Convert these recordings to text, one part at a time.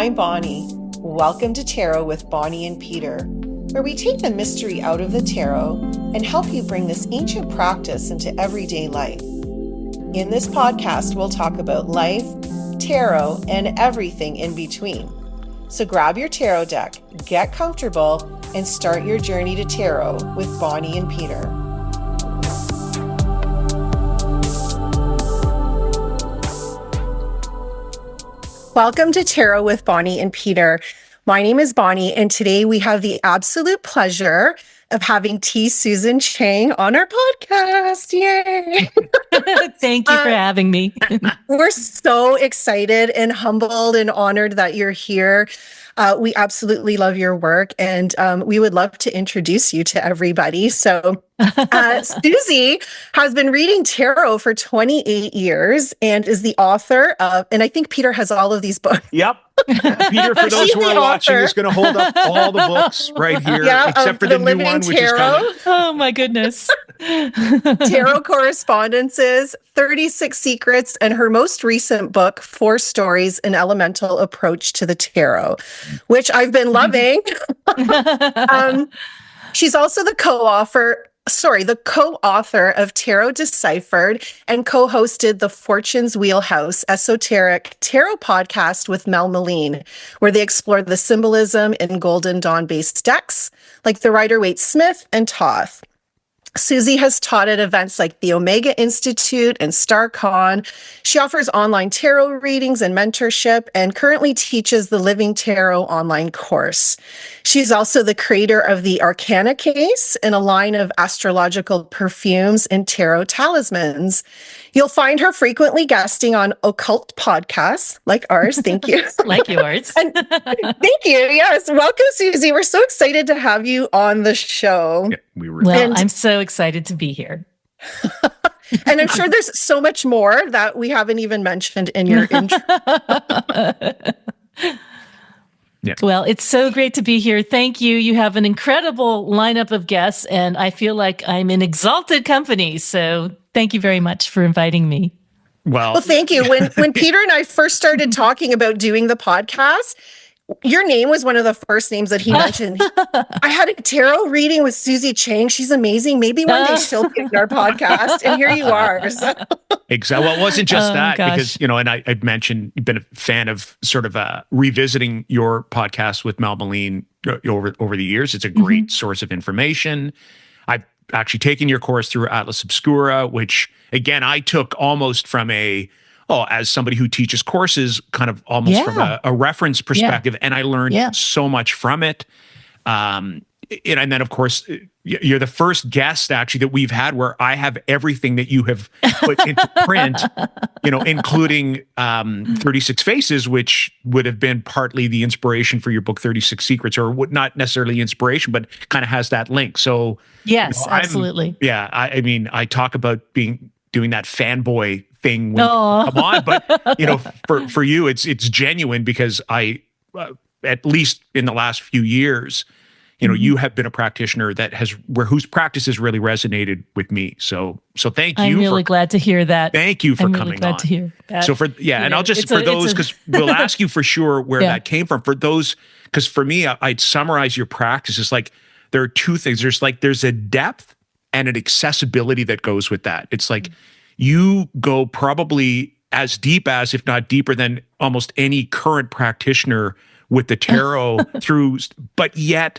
I'm Bonnie. Welcome to Tarot with Bonnie and Peter, where we take the mystery out of the tarot and help you bring this ancient practice into everyday life. In this podcast, we'll talk about life, tarot, and everything in between. So grab your tarot deck, get comfortable, and start your journey to tarot with Bonnie and Peter. Welcome to Tarot with Bonnie and Peter. My name is Bonnie, and today we have the absolute pleasure of having Susan Chang on our podcast. Yay! Thank you for having me. We're so excited and humbled and honored that you're here. We absolutely love your work, and we would love to introduce you to everybody. So Susie has been reading tarot for 28 years and is the author of, and I think Peter has all of these books. Yep. Peter, for those who are watching, is going to hold up all the books right here, except for the new one, which is coming. Oh, my goodness. Tarot Correspondences, 36 Secrets, and her most recent book, 4 Stories, An Elemental Approach to the Tarot, which I've been loving. She's also the co-author of Tarot Deciphered and co-hosted the Fortune's Wheelhouse esoteric tarot podcast with Mel Meline, where they explore the symbolism in Golden Dawn-based decks like the Rider-Waite-Smith and Thoth. Susie has taught at events like the Omega Institute and StarCon. She offers online tarot readings and mentorship and currently teaches the Living Tarot online course. She's also the creator of the Arcana Case and a line of astrological perfumes and tarot talismans. You'll find her frequently guesting on occult podcasts like ours. Thank you. Like yours. And thank you. Yes. Welcome, Susie. We're so excited to have you on the show. Yeah, I'm so excited to be here. And I'm sure there's so much more that we haven't even mentioned in your intro. Yeah. Well, it's so great to be here. Thank you. You have an incredible lineup of guests, and I feel like I'm in exalted company. So thank you very much for inviting me. Well, thank you. When Peter and I first started talking about doing the podcast, your name was one of the first names that he mentioned. I had a tarot reading with Susie Chang. She's amazing. Maybe one day she'll be on our podcast. And here you are. So. Exactly. Well, it wasn't just that, because, and I'd mentioned you've been a fan of sort of revisiting your podcast with Mel Meline over the years. It's a great source of information. I've actually taken your course through Atlas Obscura, which, again, I took almost from as somebody who teaches courses, kind of almost from a reference perspective, and I learned so much from it. And then, of course, you're the first guest, actually, that we've had where I have everything that you have put into print, including 36 Faces, which would have been partly the inspiration for your book, 36 Secrets, or not necessarily inspiration, but kind of has that link. So, yes, absolutely. I mean, I talk about doing that fanboy thing when come on, but for you it's genuine, because I at least in the last few years, you have been a practitioner whose practice has really resonated with me. So thank you. I'm really glad to hear that. Thank you for coming on. I'm really glad to hear that. So and I'll just for those, because we'll ask you for sure where that came from. For those, because for me, I'd summarize your practice as like there are two things. There's a depth and an accessibility that goes with that. It's like you go probably as deep as, if not deeper than, almost any current practitioner with the tarot but yet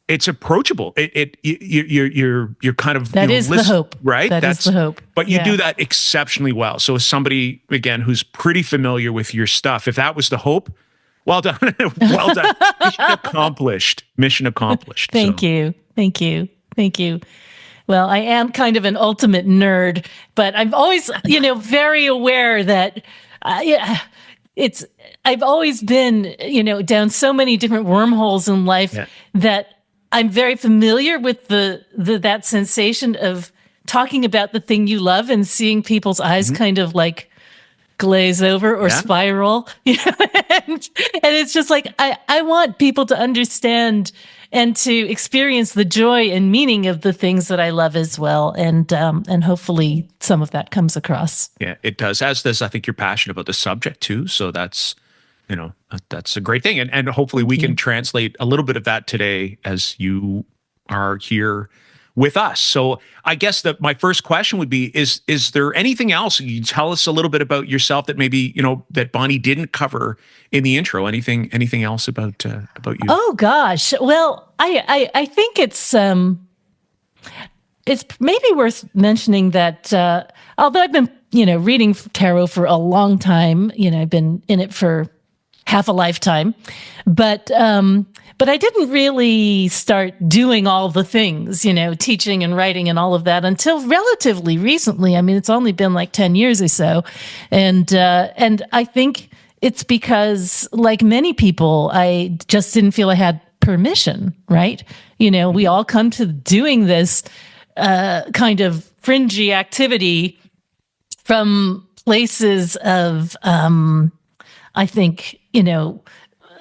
it's approachable. You're kind of that is the hope, right? That's the hope. But you do that exceptionally well. So as somebody, again, who's pretty familiar with your stuff, if that was the hope, well done, well done. Mission accomplished. Thank you. Well, I am kind of an ultimate nerd, but I'm always, very aware that I've always been, down so many different wormholes in life that I'm very familiar with that sensation of talking about the thing you love and seeing people's eyes kind of like glaze over or spiral. And it's just like, I want people to understand and to experience the joy and meaning of the things that I love as well. And hopefully some of that comes across. Yeah, it does. As does, I think, you're passionate about the subject too. So that's that's a great thing. And hopefully we can translate a little bit of that today as you are here with us. So I guess that my first question would be, is there anything else you tell us a little bit about yourself that maybe, that Bonnie didn't cover in the intro? Anything else about you? Oh gosh. Well, I think it's maybe worth mentioning that, although I've been, reading tarot for a long time, I've been in it for half a lifetime, but I didn't really start doing all the things, teaching and writing and all of that until relatively recently. I mean, it's only been like 10 years or so. And I think it's because, like many people, I just didn't feel I had permission, right? We all come to doing this kind of fringy activity from places of, I think,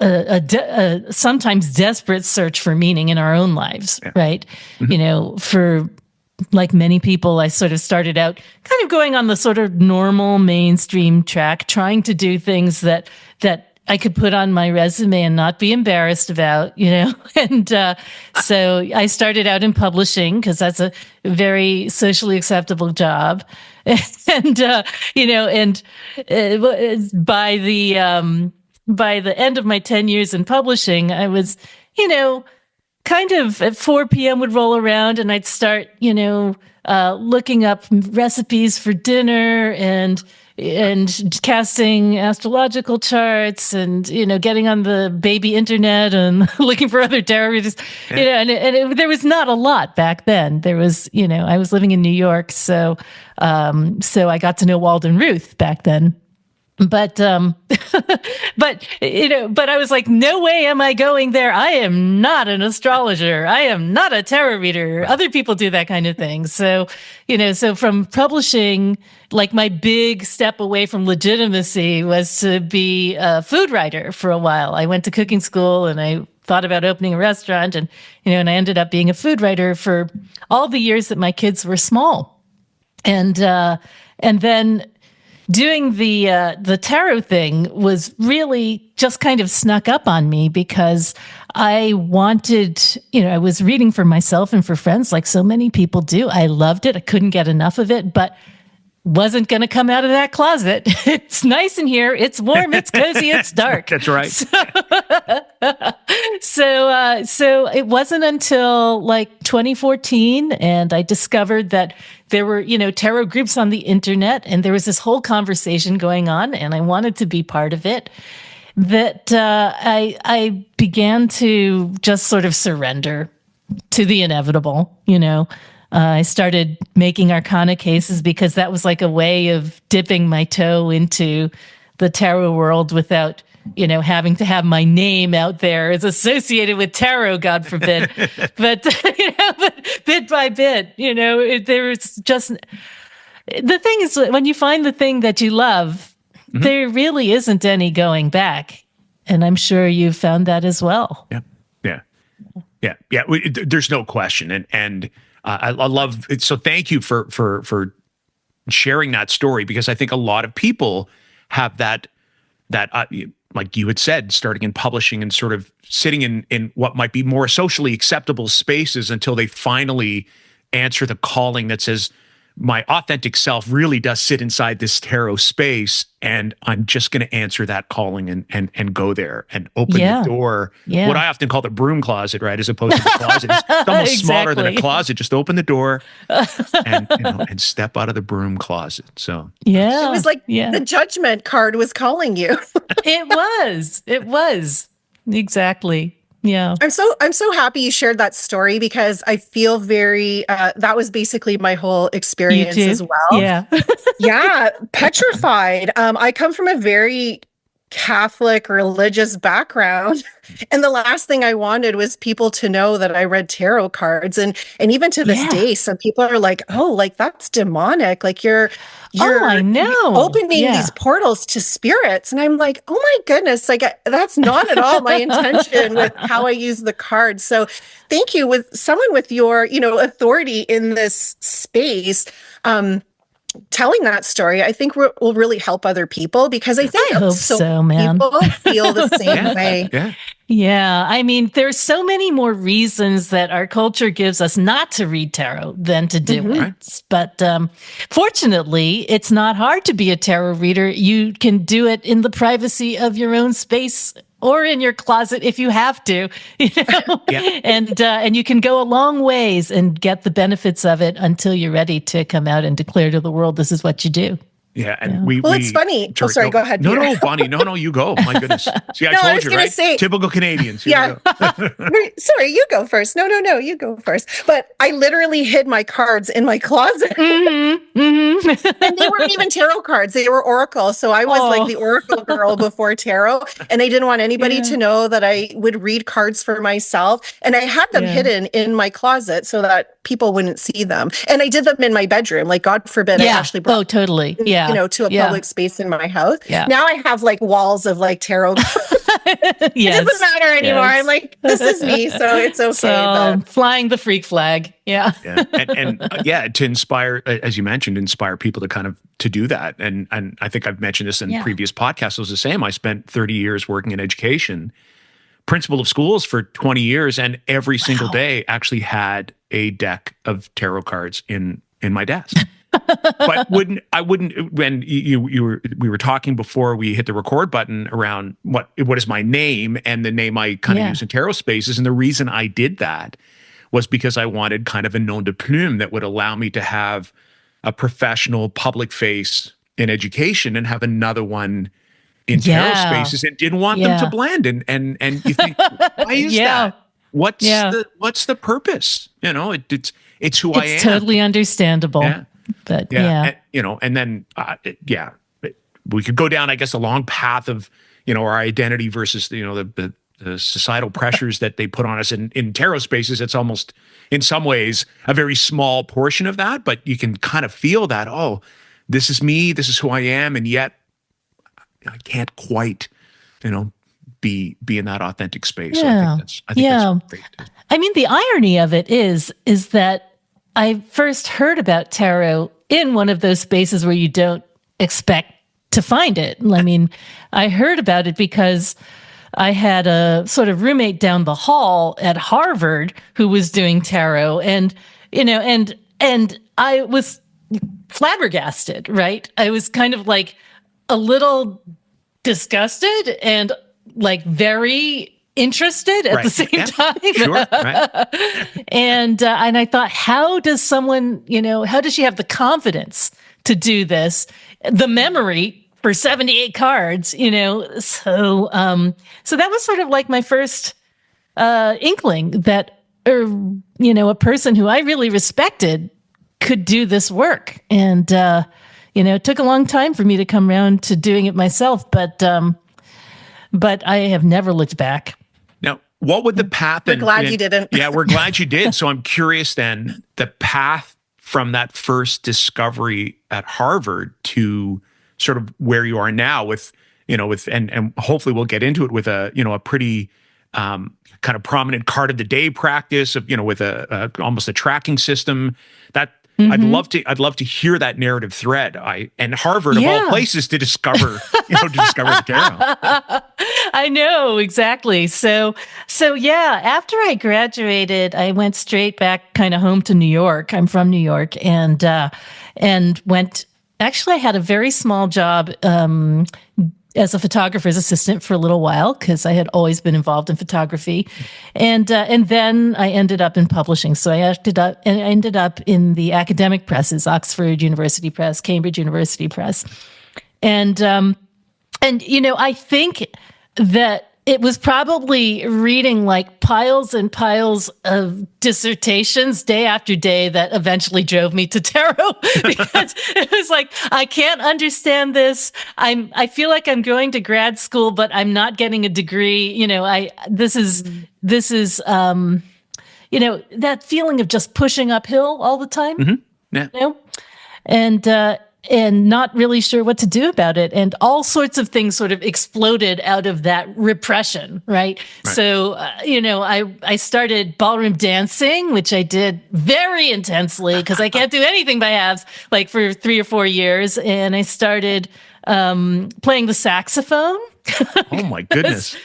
a sometimes desperate search for meaning in our own lives, right? For like many people, I sort of started out kind of going on the sort of normal mainstream track, trying to do things that I could put on my resume and not be embarrassed about, And so I started out in publishing because that's a very socially acceptable job. And, by the end of my 10 years in publishing, I was, kind of at 4 p.m. would roll around and I'd start, looking up recipes for dinner and casting astrological charts and, getting on the baby internet and looking for other tarot readers, there was not a lot back then. There was, I was living in New York. So I got to know Walden Ruth back then. But I was like, no way am I going there. I am not an astrologer. I am not a tarot reader. Other people do that kind of thing. So, so from publishing, like my big step away from legitimacy was to be a food writer for a while. I went to cooking school and I thought about opening a restaurant and I ended up being a food writer for all the years that my kids were small. And then doing the tarot thing was really just kind of snuck up on me because I wanted, I was reading for myself and for friends like so many people do. I loved it. I couldn't get enough of it, but wasn't going to come out of that closet. It's nice in here. It's warm. It's cozy. It's dark. That's right. So it wasn't until like 2014, and I discovered that there were, tarot groups on the internet, and there was this whole conversation going on, and I wanted to be part of it. That I began to just sort of surrender to the inevitable, I started making arcana cases because that was like a way of dipping my toe into the tarot world without, having to have my name out there as associated with tarot, God forbid. but bit by bit, there's just, the thing is, when you find the thing that you love, there really isn't any going back. And I'm sure you've found that as well. Yeah. There's no question. And I love it. So thank you for sharing that story, because I think a lot of people have that like you had said, starting in publishing and sort of sitting in what might be more socially acceptable spaces until they finally answer the calling that says, my authentic self really does sit inside this tarot space, and I'm just going to answer that calling and go there and open the door. Yeah. What I often call the broom closet, right? As opposed to the closet. It's almost smaller than a closet. Just open the door and step out of the broom closet. So it was like the judgment card was calling you. It was. Exactly. Yeah. I'm so happy you shared that story, because I feel very, that was basically my whole experience as well. Yeah. Yeah. Petrified. I come from a very Catholic religious background, and the last thing I wanted was people to know that I read tarot cards. And even to this day, some people are like, oh, like that's demonic. Like you're I know. opening these portals to spirits. And I'm like, oh my goodness, like that's not at all my intention with how I use the cards. So thank you, with someone with your, authority in this space. telling that story, I think will really help other people, because I think hope so, man. people feel the same way. Yeah. Yeah. I mean, there's so many more reasons that our culture gives us not to read tarot than to do it. Right. But fortunately, it's not hard to be a tarot reader. You can do it in the privacy of your own space or in your closet if you have to, and you can go a long ways and get the benefits of it until you're ready to come out and declare to the world, this is what you do. Yeah, and it's funny. Sorry, go ahead. No, Bonnie. No, you go. My goodness. See, I told you, right? Typical Canadians. Here Sorry, you go first. No, you go first. But I literally hid my cards in my closet. And they weren't even tarot cards. They were oracle. So I was like the oracle girl before tarot. And I didn't want anybody to know that I would read cards for myself. And I had them hidden in my closet so that people wouldn't see them. And I did them in my bedroom. Like, God forbid, I actually brought totally. Yeah. To a public space in my house. Yeah. Now I have like walls of like tarot. It doesn't matter anymore. Yes. I'm like, this is me, so it's okay. So flying the freak flag. Yeah. And to inspire, as you mentioned, inspire people to kind of to do that. And I think I've mentioned this in previous podcasts. It was the same. I spent 30 years working in education, principal of schools for 20 years, and every single day actually had a deck of tarot cards in my desk. But I wouldn't when we were talking before we hit the record button around what is my name and the name I kind of use in tarot spaces. And the reason I did that was because I wanted kind of a nom de plume that would allow me to have a professional public face in education and have another one in tarot spaces, and didn't want them to blend. And you think, why is that? What's the purpose? It's who I am. It's totally understandable. Yeah. But and then we could go down, I guess, a long path of our identity versus the societal pressures that they put on us in tarot spaces. It's almost in some ways a very small portion of that, but you can kind of feel that, oh, this is me, this is who I am, and yet I can't quite be in that authentic space. Yeah. So I think that's great. I mean, the irony of it is that I first heard about tarot in one of those spaces where you don't expect to find it. I mean, I heard about it because I had a sort of roommate down the hall at Harvard who was doing tarot, and I was flabbergasted, right? I was kind of like a little disgusted and like very interested at the same time. Sure, right. And I thought, how does someone, how does she have the confidence to do this? The memory for 78 cards, So that was sort of like my first inkling that, a person who I really respected could do this work. And, it took a long time for me to come around to doing it myself, but I have never looked back. Now, what would the path? We're glad you didn't. Yeah, we're glad you did. So I'm curious then, the path from that first discovery at Harvard to sort of where you are now with and hopefully we'll get into it with a pretty kind of prominent card of the day practice of, with a almost a tracking system that I'd love to hear that narrative thread. And Harvard of all places to discover, the tarot. I know, exactly. So after I graduated, I went straight back kind of home to New York. I'm from New York, and went, actually I had a very small job as a photographer's assistant for a little while because I had always been involved in photography, and then I ended up in publishing. So I ended up in the academic presses: Oxford University Press, Cambridge University Press, and I think that it was probably reading like piles and piles of dissertations day after day that eventually drove me to tarot, because it was like, I can't understand this. I feel like I'm going to grad school, but I'm not getting a degree. This is that feeling of just pushing uphill all the time. Mm-hmm. Yeah. not really sure what to do about it. And all sorts of things sort of exploded out of that repression, right? So, I started ballroom dancing, which I did very intensely because I can't do anything by halves, like for 3 or 4 years. And I started playing the saxophone. Oh my goodness.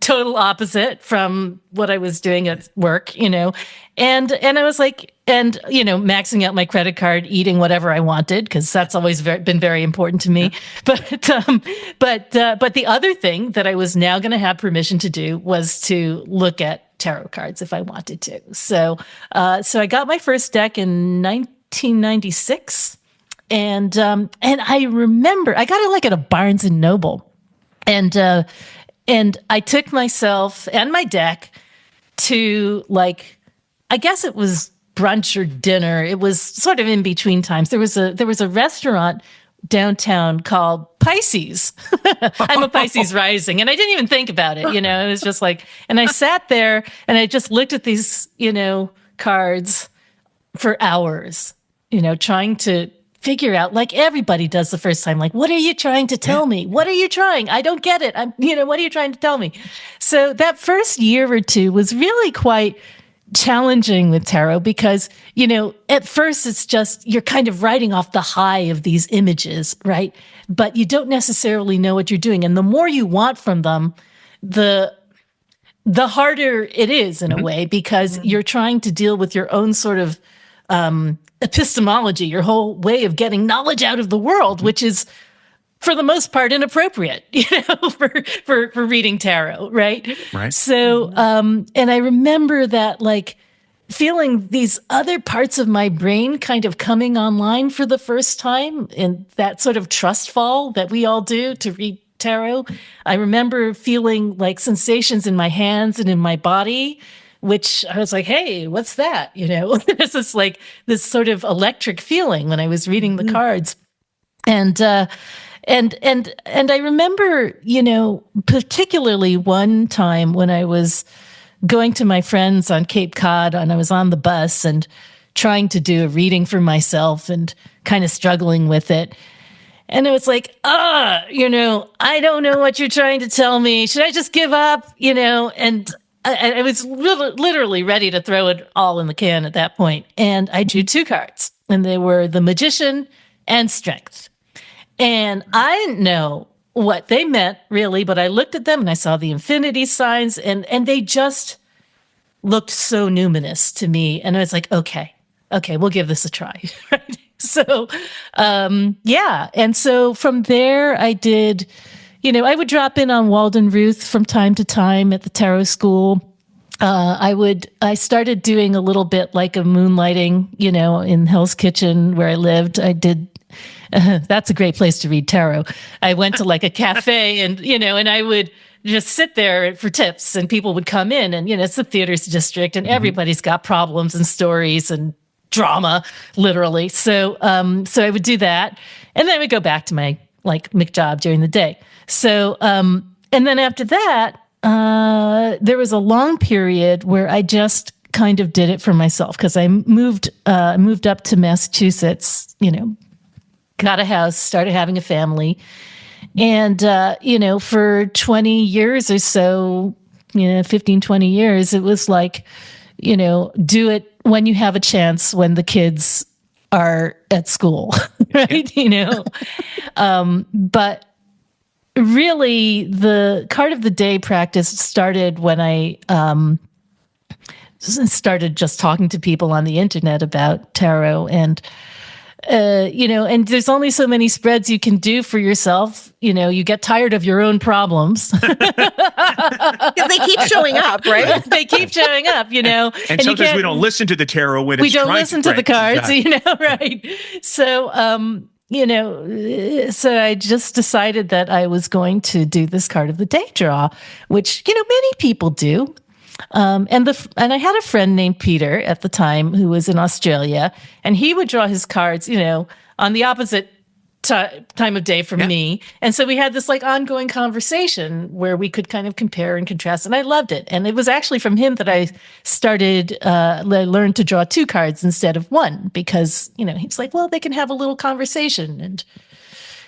Total opposite from what I was doing at work, and I was like, maxing out my credit card, eating whatever I wanted, because that's always been very important to me. But the other thing that I was now going to have permission to do was to look at tarot cards if I wanted to. So I got my first deck in 1996, and I remember I got it like at a Barnes and Noble. And I took myself and my deck to, like, I guess it was brunch or dinner. It was sort of in between times. There was a restaurant downtown called Pisces. I'm a Pisces rising, and I didn't even think about it. It was just like, and I sat there and I just looked at these, cards for hours, trying to figure out, like everybody does the first time, like, what are you trying to tell me? What are you trying? I don't get it. What are you trying to tell me? So that first year or two was really quite challenging with tarot because, at first it's just, you're kind of riding off the high of these images, right? But you don't necessarily know what you're doing. And the more you want from them, the harder it is in a way, because you're trying to deal with your own sort of, epistemology, your whole way of getting knowledge out of the world, which is for the most part inappropriate, for reading tarot, right? Right. So, and I remember that, like, feeling these other parts of my brain kind of coming online for the first time, and that sort of trust fall that we all do to read tarot. I remember feeling like sensations in my hands and in my body, which I was like, hey, what's that? There's this sort of electric feeling when I was reading the cards. And I remember, particularly one time when I was going to my friends on Cape Cod, and I was on the bus and trying to do a reading for myself and kind of struggling with it. And it was like, I don't know what you're trying to tell me. Should I just give up? And I was literally ready to throw it all in the can at that point. And I drew 2 cards, and they were the Magician and Strength. And I didn't know what they meant, really, but I looked at them and I saw the infinity signs, and they just looked so numinous to me. And I was like, okay, we'll give this a try. Right? So, And so from there, I did... I would drop in on Walden Ruth from time to time at the tarot school. I started doing a little bit like a moonlighting, in Hell's Kitchen where I lived. I did, that's a great place to read tarot. I went to like a cafe and I would just sit there for tips, and people would come in, and, it's the theater's district, and everybody's got problems and stories and drama, literally. So I would do that. And then I would go back to my McJob during the day. So, and then after that, there was a long period where I just kind of did it for myself, because I moved up to Massachusetts, got a house, started having a family. And, for 20 years or so, 15, 20 years, it was like, do it when you have a chance, when the kids are at school, right? But really, the card of the day practice started when I started just talking to people on the internet about tarot, and and there's only so many spreads you can do for yourself. You get tired of your own problems. Because they keep showing up, right? They keep showing up, And sometimes we don't listen to the tarot when it's we don't listen to the cards, exactly. Right? So, so I just decided that I was going to do this card of the day draw, which, many people do. And I had a friend named Peter at the time who was in Australia, and he would draw his cards, on the opposite time of day for me. And so we had this like ongoing conversation where we could kind of compare and contrast, and I loved it. And it was actually from him that I started, learned to draw 2 cards instead of 1, because, you know, he's like, well, they can have a little conversation. And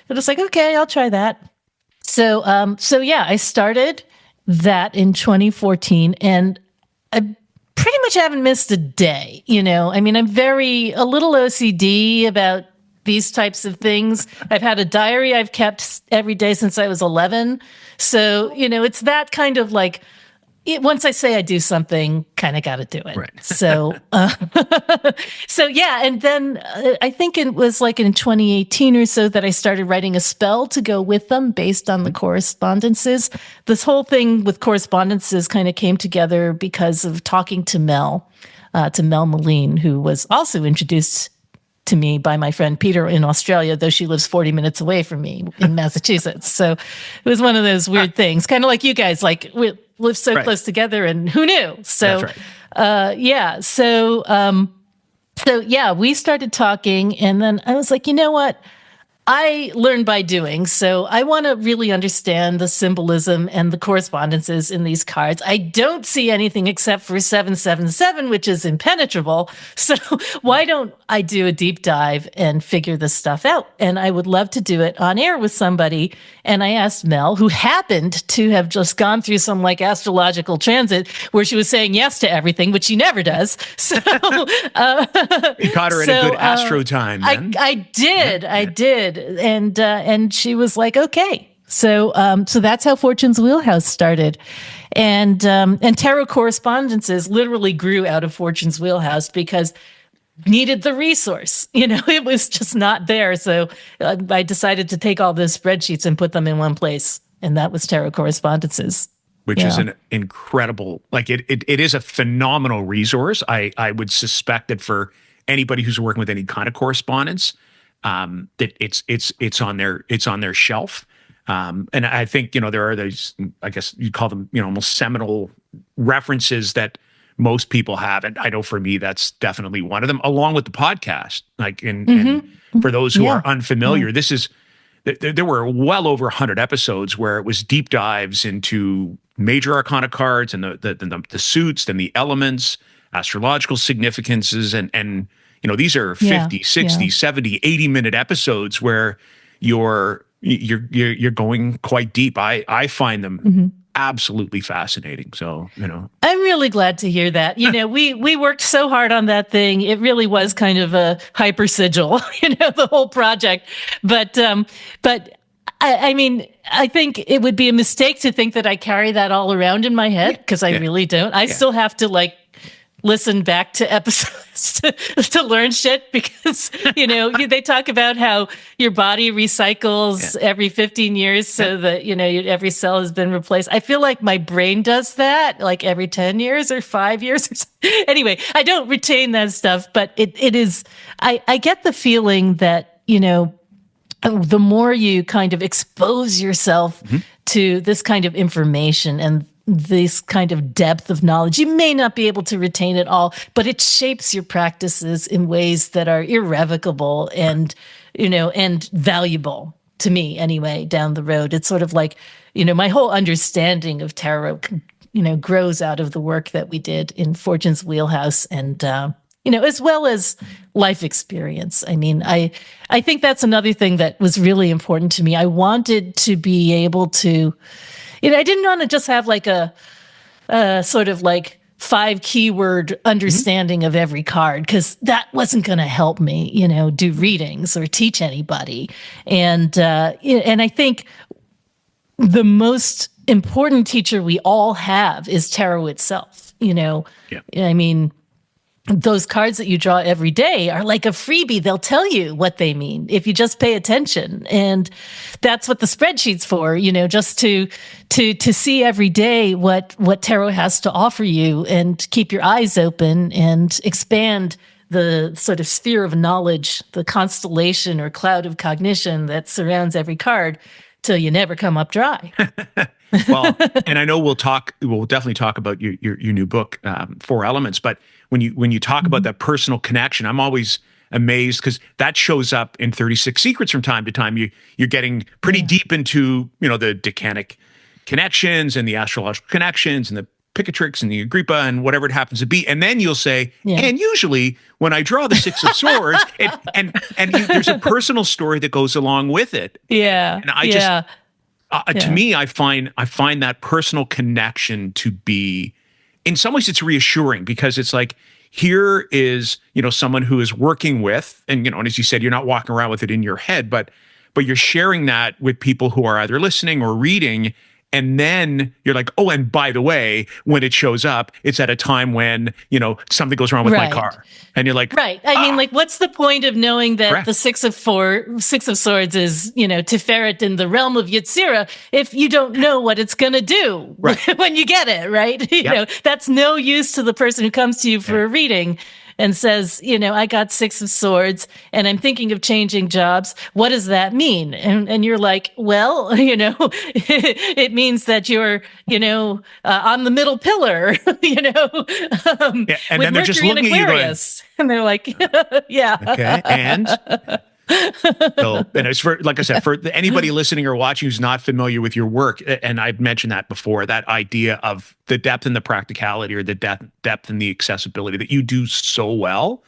it was like, okay, I'll try that. So, yeah, I started that in 2014, and I pretty much haven't missed a day. You know, I mean, I'm a little OCD about these types of things. I've had a diary I've kept every day since I was 11. So, you know, it's that kind of like, once I say I do something, kind of got to do it. Right. So, so yeah. And then I think it was like in 2018 or so that I started writing a spell to go with them based on the correspondences. This whole thing with correspondences kind of came together because of talking to Mel Moline, who was also introduced to me by my friend Peter in Australia, though she lives 40 minutes away from me in Massachusetts. So it was one of those weird things, kind of like you guys, like we live so close together, and who knew? So, That's right. yeah. So yeah, we started talking, and then I was like, you know what? I learn by doing. So I want to really understand the symbolism and the correspondences in these cards. I don't see anything except for 777, which is impenetrable. So why don't I do a deep dive and figure this stuff out? And I would love to do it on air with somebody. And I asked Mel, who happened to have just gone through some like astrological transit where she was saying yes to everything, which she never does. So you caught her at a good astro time. Then. I did. And she was like, okay. So that's how Fortune's Wheelhouse started. And Tarot Correspondences literally grew out of Fortune's Wheelhouse because needed the resource. You know, it was just not there. So I decided to take all those spreadsheets and put them in one place. And that was Tarot Correspondences. Which is an incredible, like it is a phenomenal resource. I would suspect that for anybody who's working with any kind of correspondence, that it's on their shelf. And I think, you know, there are those, I guess you'd call them, you know, almost seminal references that most people have. And I know for me, that's definitely one of them, along with the podcast. Like, and for those who are unfamiliar, there were well over 100 episodes where it was deep dives into major arcana cards and the suits and the elements, astrological significances, and you know, these are 50, 60, 70, 80-minute episodes where you're going quite deep. I find them absolutely fascinating. So, you know. I'm really glad to hear that. You know, we worked so hard on that thing. It really was kind of a hyper sigil, you know, the whole project. But I mean, I think it would be a mistake to think that I carry that all around in my head, because I really don't. I still have to like listen back to episodes to learn shit, because, you know, they talk about how your body recycles every 15 years so that, you know, every cell has been replaced. I feel like my brain does that like every 10 years or 5 years or something. Anyway, I don't retain that stuff, but it is, I get the feeling that, you know, the more you kind of expose yourself to this kind of information and this kind of depth of knowledge, you may not be able to retain it all, but it shapes your practices in ways that are irrevocable and, you know, and valuable to me anyway, down the road. It's sort of like, you know, my whole understanding of tarot, you know, grows out of the work that we did in Fortune's Wheelhouse, and, you know, as well as life experience. I mean, I think that's another thing that was really important to me. I wanted to be able to, you know, I didn't want to just have like a sort of like 5 keyword understanding of every card, because that wasn't going to help me, you know, do readings or teach anybody. And I think the most important teacher we all have is tarot itself. You know, I mean, those cards that you draw every day are like a freebie. They'll tell you what they mean if you just pay attention. And that's what the spreadsheet's for, you know, just to see every day what tarot has to offer you, and keep your eyes open and expand the sort of sphere of knowledge, the constellation or cloud of cognition that surrounds every card, till you never come up dry. Well, and I know we'll definitely talk about your new book, 4 Elements, but when you talk about that personal connection, I'm always amazed because that shows up in 36 Secrets from time to time. You're getting pretty deep into, the decanic connections and the astrological connections and the Picatrix and the Agrippa and whatever it happens to be. And then you'll say, and usually when I draw the Six of Swords, there's a personal story that goes along with it. Yeah. And I just, to me, I find that personal connection to be, in some ways it's reassuring because it's like, here is, someone who is working with, and, and as you said, you're not walking around with it in your head, but you're sharing that with people who are either listening or reading. And then you're like, oh, and by the way, when it shows up, it's at a time when, something goes wrong with my car. And you're like, right. I mean, what's the point of knowing that the Six of Swords is, Tiferet in the realm of Yetzirah if you don't know what it's going to do when you get it, right? You know, that's no use to the person who comes to you for a reading and says, I got Six of Swords and I'm thinking of changing jobs. What does that mean? And you're like, well, it means that you're, on the middle pillar, and with then they're just looking at you going, and they're like, yeah. Okay. And so, and it's for, like I said, for anybody listening or watching who's not familiar with your work, and I've mentioned that before, that idea of the depth and the practicality, or the depth and the accessibility that you do so well,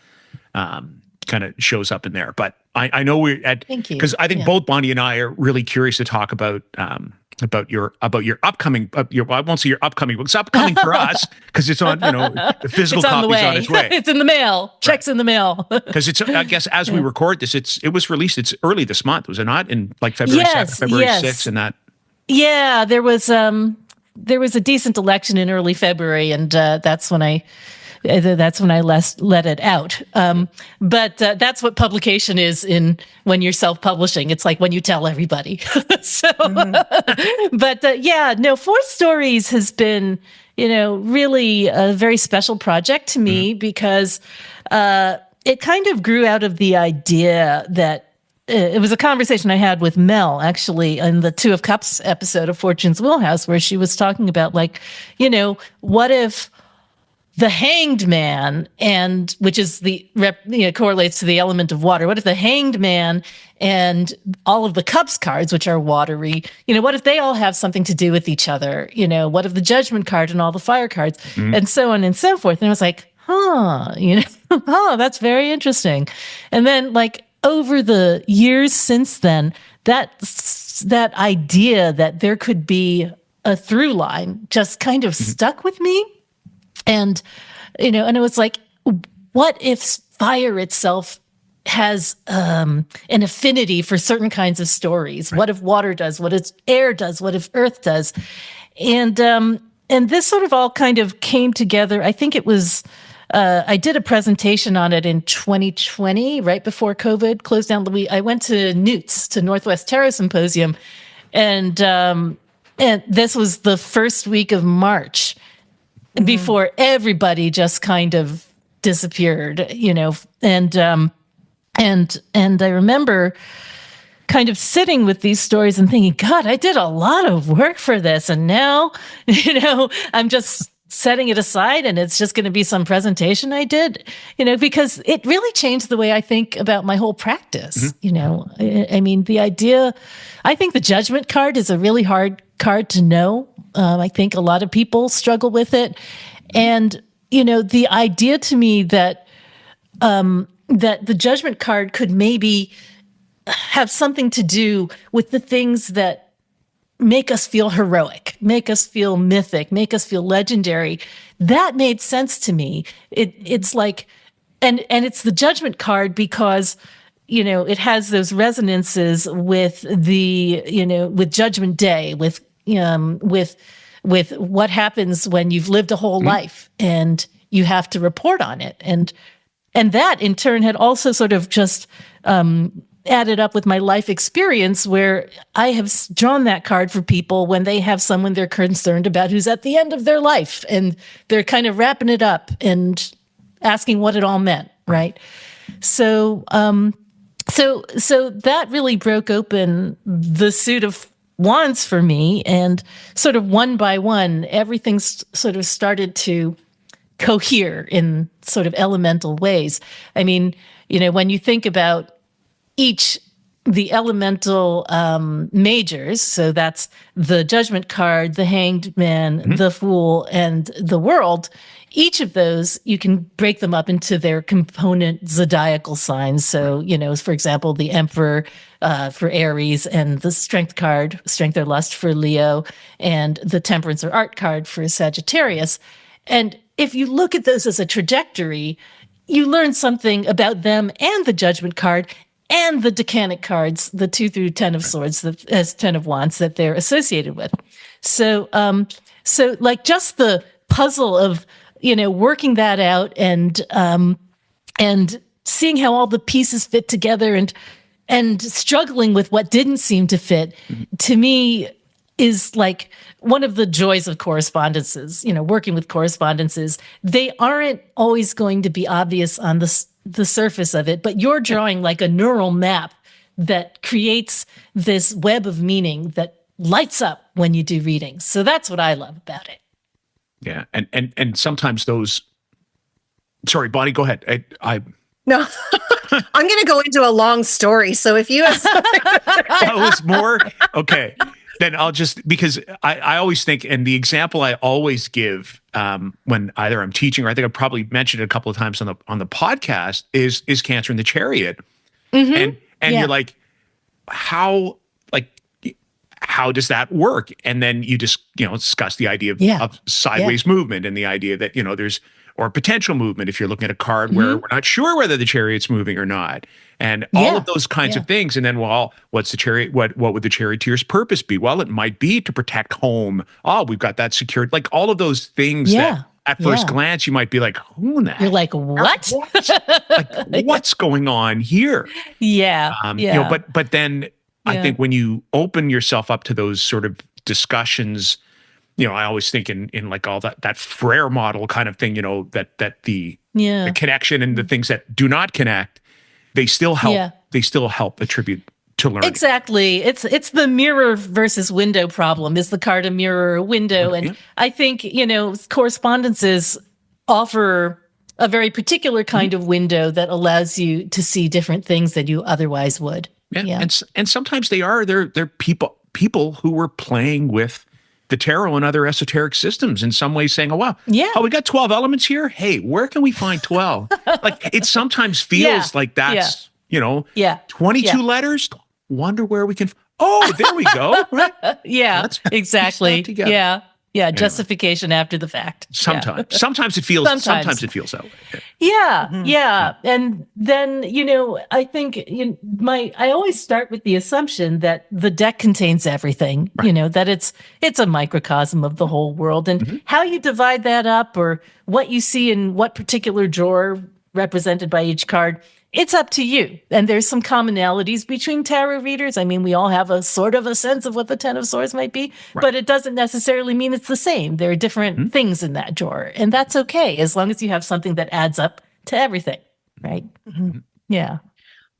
kind of shows up in there. But I know we're at, because I think both Bonnie and I are really curious to talk about your upcoming, I won't say your upcoming book. It's upcoming for us because it's on, the physical copy's on its way. It's in the mail. Check's in the mail. Because it's, I guess, as we record this, it was released. It's early this month, was it not? In like February 2nd, February 6th, and that. Yeah, there was a decent election in early February, and that's when I let it out. But that's what publication is when you're self-publishing. It's like when you tell everybody. So, but Fourth Stories has been, really a very special project to me because it kind of grew out of the idea that it was a conversation I had with Mel, actually, in the Two of Cups episode of Fortune's Wheelhouse, where she was talking about, like, what if the Hanged Man, and which is correlates to the element of water. What if the Hanged Man and all of the Cups cards, which are watery, what if they all have something to do with each other? What if the Judgment card and all the fire cards, and so on and so forth? And I was like, that's very interesting. And then, like, over the years since then, that idea that there could be a through line just kind of stuck with me. And, and it was like, what if fire itself has an affinity for certain kinds of stories? Right. What if water does? What if air does? What if earth does? And this sort of all kind of came together. I think it was, I did a presentation on it in 2020, right before COVID closed down. I went to NEWTS, to Northwest Tarot Symposium, and this was the first week of March, before everybody just kind of disappeared, and I remember kind of sitting with these stories and thinking, God, I did a lot of work for this, and now, I'm just setting it aside and it's just going to be some presentation I did, because it really changed the way I think about my whole practice. I mean, the idea, I think the Judgment card is a really hard card to know. I think a lot of people struggle with it. And, the idea to me that the Judgment card could maybe have something to do with the things that make us feel heroic, make us feel mythic, make us feel legendary, that made sense to me. It's like, and it's the Judgment card because, it has those resonances with with Judgment Day, with what happens when you've lived a whole life and you have to report on it. And that in turn had also sort of just added up with my life experience, where I have drawn that card for people when they have someone they're concerned about who's at the end of their life, and they're kind of wrapping it up and asking what it all meant, right? So that really broke open the suit of wands for me, and sort of one by one, everything sort of started to cohere in sort of elemental ways. I mean, when you think about the elemental majors, so that's the Judgment card, the Hanged Man, the Fool, and the World. Each of those, you can break them up into their component zodiacal signs. So, for example, the Emperor for Aries, and the Strength card, Strength or Lust, for Leo, and the Temperance or Art card for Sagittarius. And if you look at those as a trajectory, you learn something about them and the Judgment card and the decanic cards, the 2 through 10 of Swords, as 10 of Wands that they're associated with. So, like just the puzzle of working that out and seeing how all the pieces fit together and struggling with what didn't seem to fit, to me is like one of the joys of correspondences. Working with correspondences, they aren't always going to be obvious on the surface of it, but you're drawing like a neural map that creates this web of meaning that lights up when you do readings. So that's what I love about it. Yeah, and sometimes those. Sorry, Bonnie, go ahead. No, I'm going to go into a long story. So if you have something that was more okay, then I'll just, because I always think, and the example I always give when either I'm teaching or I think I probably mentioned it a couple of times on the podcast is Cancer in the Chariot, and you're like, how does that work? And then you just discuss the idea of sideways movement and the idea that there's, or potential movement if you're looking at a card where we're not sure whether the chariot's moving or not, and all of those kinds of things. And then, what's the chariot? What would the charioteer's purpose be? Well, it might be to protect home. Oh, we've got that secured. Like all of those things that at first glance you might be like, who in that? You're like, what? Like, what's going on here? But then I think when you open yourself up to those sort of discussions, I always think in like all that Frere model kind of thing, that the connection and the things that do not connect, they still help. Yeah. They still help attribute to learning. Exactly. It's the mirror versus window problem. Is the card a mirror or a window? And I think, correspondences offer a very particular kind of window that allows you to see different things than you otherwise would. Yeah. And sometimes they're people who were playing with the tarot and other esoteric systems in some ways, saying, we got 12 elements here. Hey, where can we find 12? Like it sometimes feels like that's, 22 letters. Wonder where we can. Oh, there we go. Right? Exactly. Yeah. Yeah, anyway. Justification after the fact. Sometimes it feels that way. Yeah. And then, I think I always start with the assumption that the deck contains everything, right. That it's a microcosm of the whole world, and how you divide that up or what you see in what particular drawer represented by each card, it's up to you. And there's some commonalities between tarot readers. I mean, we all have a sort of a sense of what the 10 of Swords might be, but it doesn't necessarily mean it's the same. There are different things in that drawer, and that's okay as long as you have something that adds up to everything, right? Yeah.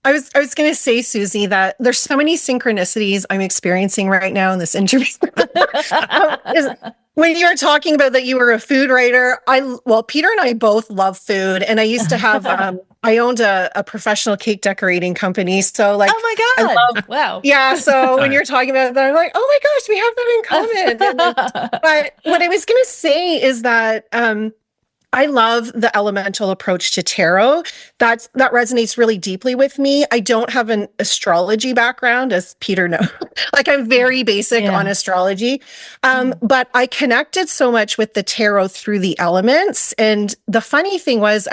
I was going to say, Susie, that there's so many synchronicities I'm experiencing right now in this interview. When you were talking about that you were a food writer, Peter and I both love food, and I used to have I owned a professional cake decorating company. So like, oh my God, wow. Yeah. So when you're talking about that, I'm like, oh my gosh, we have that in common. But what I was going to say is that I love the elemental approach to tarot. That resonates really deeply with me. I don't have an astrology background, as Peter knows. Like I'm very basic on astrology. But I connected so much with the tarot through the elements. And the funny thing was,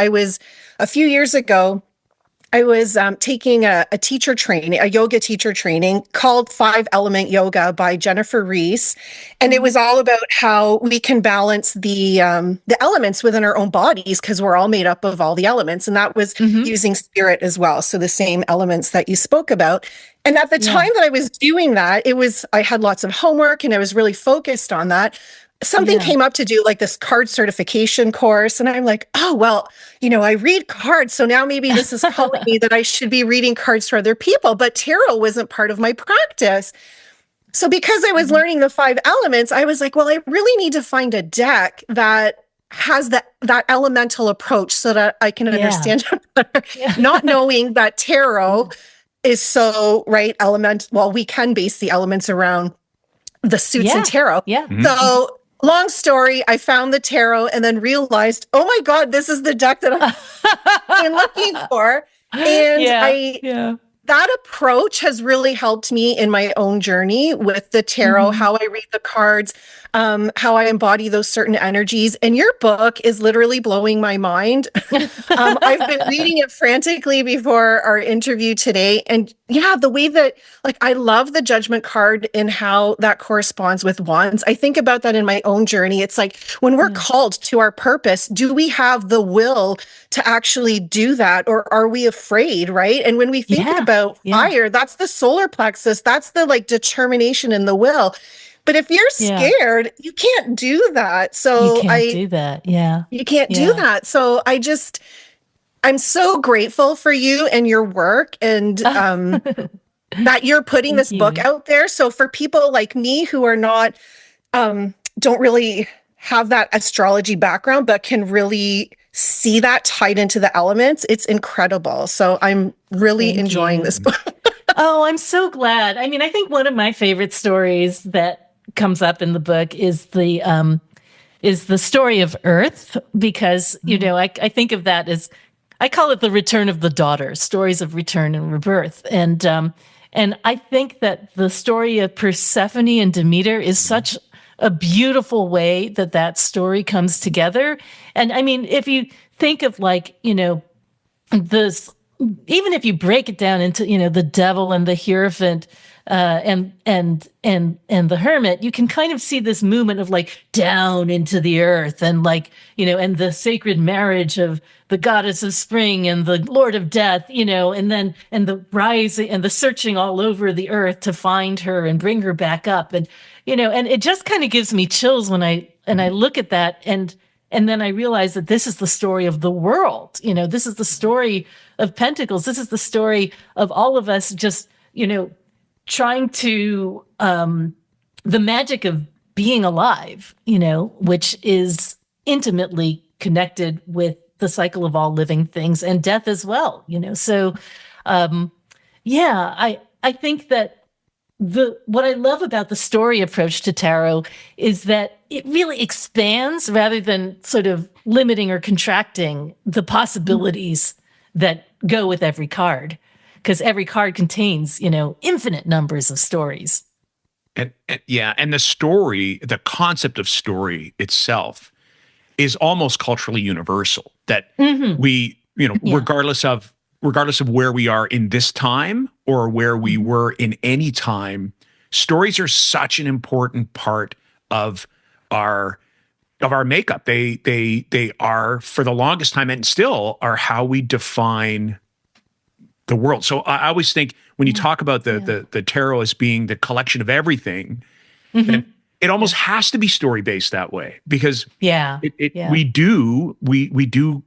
a few years ago, I was taking a yoga teacher training called 5 Element Yoga by Jennifer Reese. And it was all about how we can balance the elements within our own bodies, because we're all made up of all the elements. And that was using spirit as well. So the same elements that you spoke about. And at the time that I was doing that, I had lots of homework and I was really focused on that. Something came up to do like this card certification course. And I'm like, oh, well, I read cards. So now maybe this is calling me that I should be reading cards for other people. But tarot wasn't part of my practice. So because I was learning the 5 elements, I was like, well, I really need to find a deck that has that elemental approach so that I can understand it better. Not knowing that tarot is so well, we can base the elements around the suits in tarot. So long story, I found the tarot and then realized, oh my God, this is the deck that I've been looking for. And that approach has really helped me in my own journey with the tarot, how I read the cards, how I embody those certain energies. And your book is literally blowing my mind. I've been reading it frantically before our interview today. And the way that, I love the judgment card and how that corresponds with wands. I think about that in my own journey. It's like when we're called to our purpose, do we have the will to actually do that? Or are we afraid, right? And when we think about fire, that's the solar plexus. That's the determination and the will. But if you're scared, you can't do that. So you can't do that. Yeah. You can't do that. So I'm so grateful for you and your work and that you're putting this book out there. So for people like me who are not, don't really have that astrology background, but can really see that tied into the elements, it's incredible. So I'm really enjoying this book. Oh, I'm so glad. I mean, I think one of my favorite stories that comes up in the book is the story of Earth, because, I think of that as, I call it the return of the daughter, stories of return and rebirth. And I think that the story of Persephone and Demeter is such a beautiful way that story comes together. And I mean, if you think of this, even if you break it down into, the devil and the Hierophant, and the hermit, you can kind of see this movement of down into the earth and and the sacred marriage of the goddess of spring and the lord of death, and the rising and the searching all over the earth to find her and bring her back up. And, and it just kind of gives me chills when I look at that. And then I realize that this is the story of the world. This is the story of Pentacles. This is the story of all of us just, trying to, the magic of being alive, which is intimately connected with the cycle of all living things and death as well, So, I think that what I love about the story approach to tarot is that it really expands rather than sort of limiting or contracting the possibilities that go with every card, because every card contains, infinite numbers of stories. And the story, the concept of story itself is almost culturally universal, that we, regardless of where we are in this time or where we were in any time, stories are such an important part of our makeup. They are, for the longest time, and still are, how we define the world. So I always think when you talk about the tarot as being the collection of everything, then it almost has to be story based that way, because we do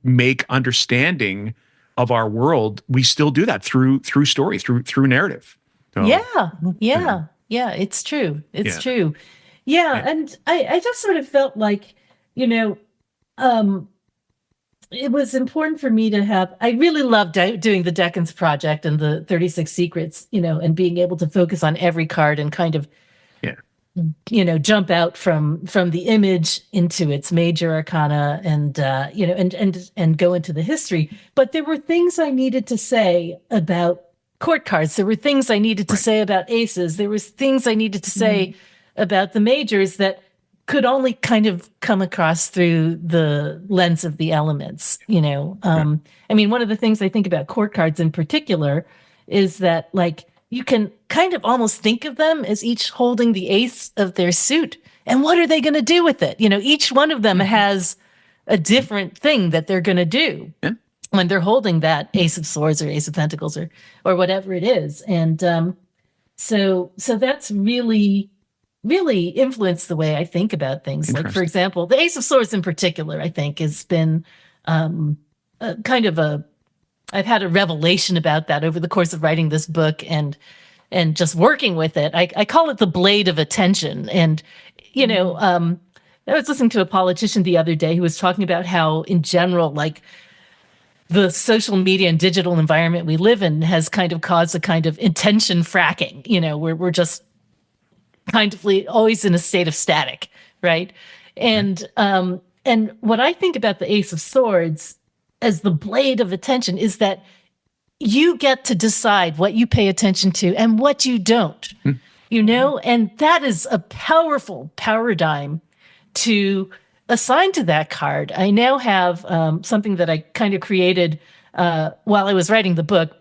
make understanding of our world. We still do that through story, through narrative. So, it's true. It's true. Yeah. And I just sort of felt like, it was important for me to have, I really loved doing the Decans Project and the 36 Secrets, and being able to focus on every card and kind of, jump out from the image into its major arcana and, and go into the history. But there were things I needed to say about court cards. There were things I needed to say about aces. There was things I needed to say about the majors that could only kind of come across through the lens of the elements, I mean, one of the things I think about court cards in particular is that, you can kind of almost think of them as each holding the ace of their suit. And what are they going to do with it? Each one of them has a different thing that they're going to do when they're holding that ace of swords or ace of pentacles or whatever it is. And so that's really influenced the way I think about things. Like, for example, the Ace of Swords in particular, I think has been I've had a revelation about that over the course of writing this book and just working with it. I call it the blade of attention. And, I was listening to a politician the other day who was talking about how, in general, like the social media and digital environment we live in has kind of caused a kind of intention fracking, where we're just kind of always in a state of static, right? And what I think about the Ace of Swords as the blade of attention is that you get to decide what you pay attention to and what you don't, and that is a powerful paradigm to assign to that card. I now have something that I kind of created while I was writing the book.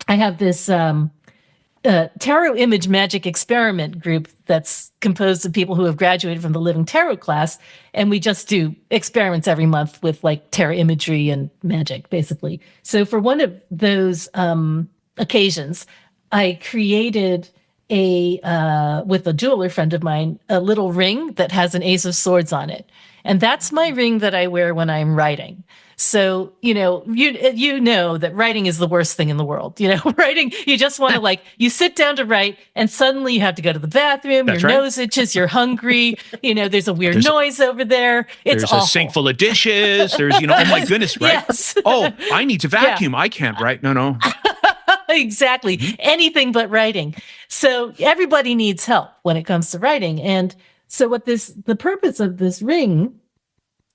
I have this tarot image magic experiment group that's composed of people who have graduated from the Living Tarot class. And we just do experiments every month with like tarot imagery and magic, basically. So for one of those occasions, I created with a jeweler friend of mine, a little ring that has an Ace of Swords on it. And that's my ring that I wear when I'm writing. So, you know that writing is the worst thing in the world. Writing, you just want to you sit down to write and suddenly you have to go to the bathroom. That's your right. nose itches, you're hungry. There's a weird noise over there. It's there's awful. A sink full of dishes. There's, oh my goodness, right? Yes. Oh, I need to vacuum. I can't write. No. Exactly. Mm-hmm. Anything but writing. So everybody needs help when it comes to writing. And so the purpose of this ring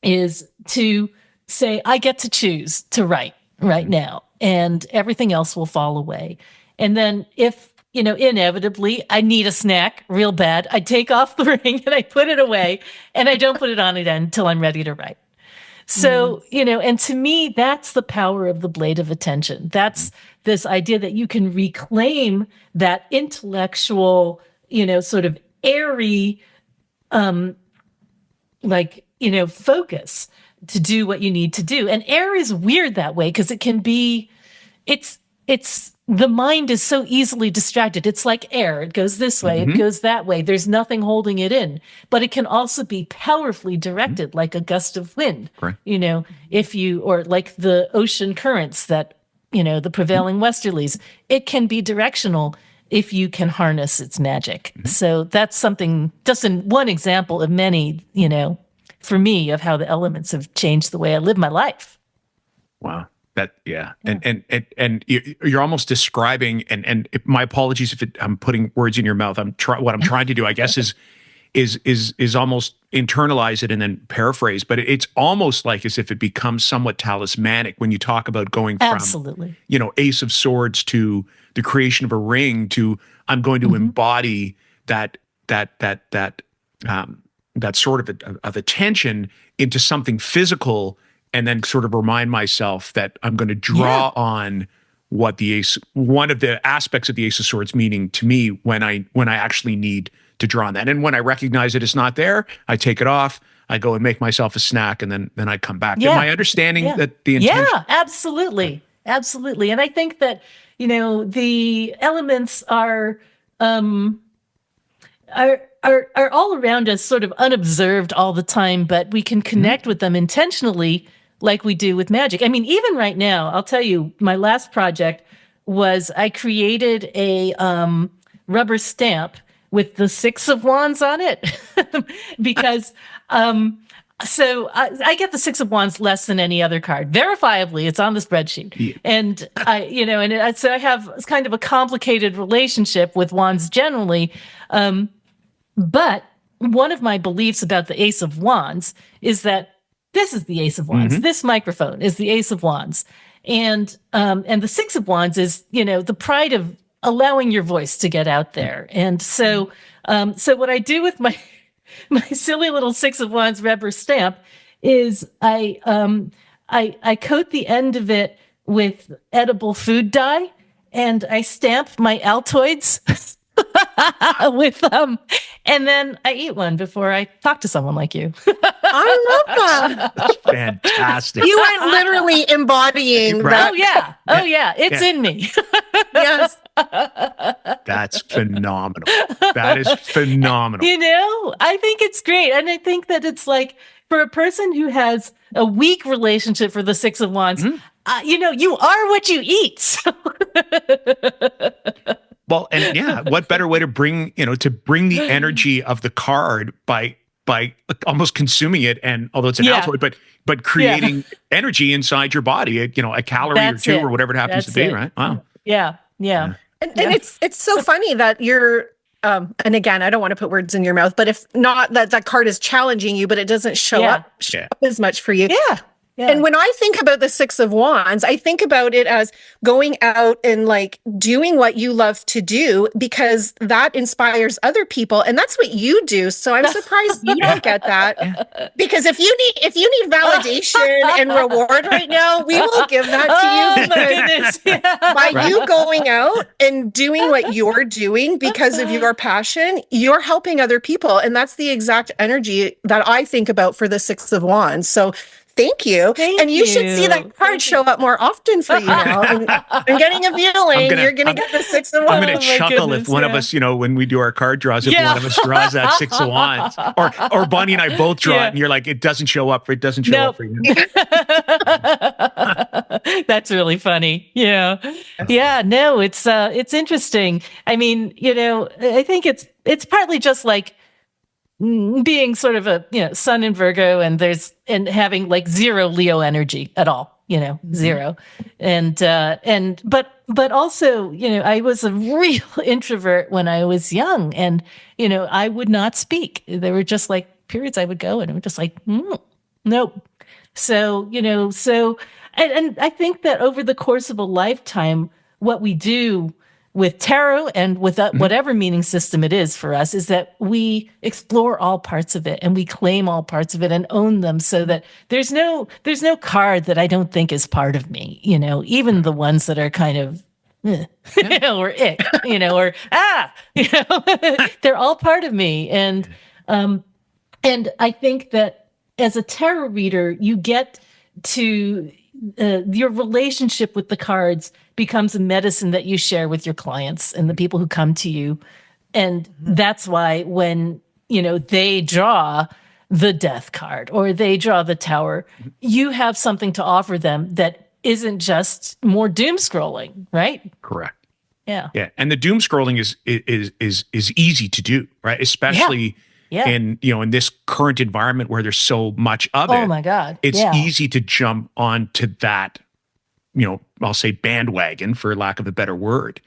is to say, I get to choose to write right now, and everything else will fall away. And then if, inevitably I need a snack real bad, I take off the ring and I put it away, and I don't put it on again until I'm ready to write. So, and to me, that's the power of the blade of attention. That's this idea that you can reclaim that intellectual, sort of airy, focus to do what you need to do. And air is weird that way because it can be, the mind is so easily distracted. It's like air. It goes this way, it goes that way. There's nothing holding it in. But it can also be powerfully directed like a gust of wind. Right. Or like the ocean currents that, the prevailing westerlies. It can be directional if you can harness its magic. So that's something, just in one example of many, for me, of how the elements have changed the way I live my life. Wow. And you're almost describing, and my apologies if I'm putting words in your mouth. What I'm trying to do, I guess, is almost internalize it and then paraphrase. But it's almost like as if it becomes somewhat talismanic when you talk about going from, absolutely, Ace of Swords to the creation of a ring to I'm going to embody that sort of attention into something physical. And then sort of remind myself that I'm going to draw on what one of the aspects of the Ace of Swords meaning to me when I actually need to draw on that. And when I recognize it is not there, I take it off, I go and make myself a snack, and then I come back. Am I understanding that the intention? Yeah, absolutely. Absolutely. And I think that, the elements are all around us, sort of unobserved all the time, but we can connect with them intentionally like we do with magic. I mean, even right now, I'll tell you, my last project was I created a rubber stamp with the 6 of Wands on it because so I get the 6 of Wands less than any other card. Verifiably, it's on the spreadsheet. Yeah. And so I have kind of a complicated relationship with Wands generally. But one of my beliefs about the Ace of Wands is that this is the Ace of Wands. This microphone is the Ace of Wands. And the 6 of Wands is, the pride of allowing your voice to get out there. And so what I do with my silly little 6 of Wands rubber stamp is I coat the end of it with edible food dye, and I stamp my Altoids with and then I eat one before I talk to someone like you. I love that. That's fantastic. You are literally embodying that. Oh yeah. It's in me. Yes. That's phenomenal. That is phenomenal. I think it's great. And I think that it's like, for a person who has a weak relationship for the 6 of Wands, you are what you eat. Well, and what better way to bring the energy of the card by by almost consuming it, and although it's an altoid, but creating energy inside your body, a calorie or two or whatever it happens to be, right? Wow. Yeah. And it's so funny that you're and again, I don't want to put words in your mouth, but if not that card is challenging you, but it doesn't show up as much for you. Yeah. And when I think about the Six of Wands, I think about it as going out and like doing what you love to do, because that inspires other people. And that's what you do. So I'm surprised you don't get that. Because if you need validation and reward right now, we will give that to you. My goodness. By you going out and doing what you're doing because of your passion, you're helping other people. And that's the exact energy that I think about for the Six of Wands. So thank you. And you should see that card show up more often for you now. I'm getting a feeling you're going to get the Six of Wands. I'm going to chuckle if one of us, when we do our card draws, if one of us draws that Six of Wands, or Bonnie and I both draw it, and you're like, it doesn't show up. It doesn't show up for you. That's really funny. Yeah. No, it's interesting. I mean, I think it's partly just like being sort of a sun in Virgo, and having like zero Leo energy at all, zero, but also I was a real introvert when I was young, and I would not speak. There were just like periods I would go and I'm just like nope. So and I think that over the course of a lifetime, what we do with tarot and with whatever meaning system it is for us is that we explore all parts of it and we claim all parts of it and own them, so that there's no card that I don't think is part of me, even the ones that are kind of or ick, or they're all part of me. And I think that as a tarot reader, you get to your relationship with the cards becomes a medicine that you share with your clients and the people who come to you. And that's why when, they draw the death card or they draw the tower, you have something to offer them that isn't just more doom scrolling, right? Correct. Yeah. Yeah. And the doom scrolling is easy to do, right? Especially in this current environment where there's so much of it. Oh my God. It's easy to jump onto that, I'll say bandwagon, for lack of a better word,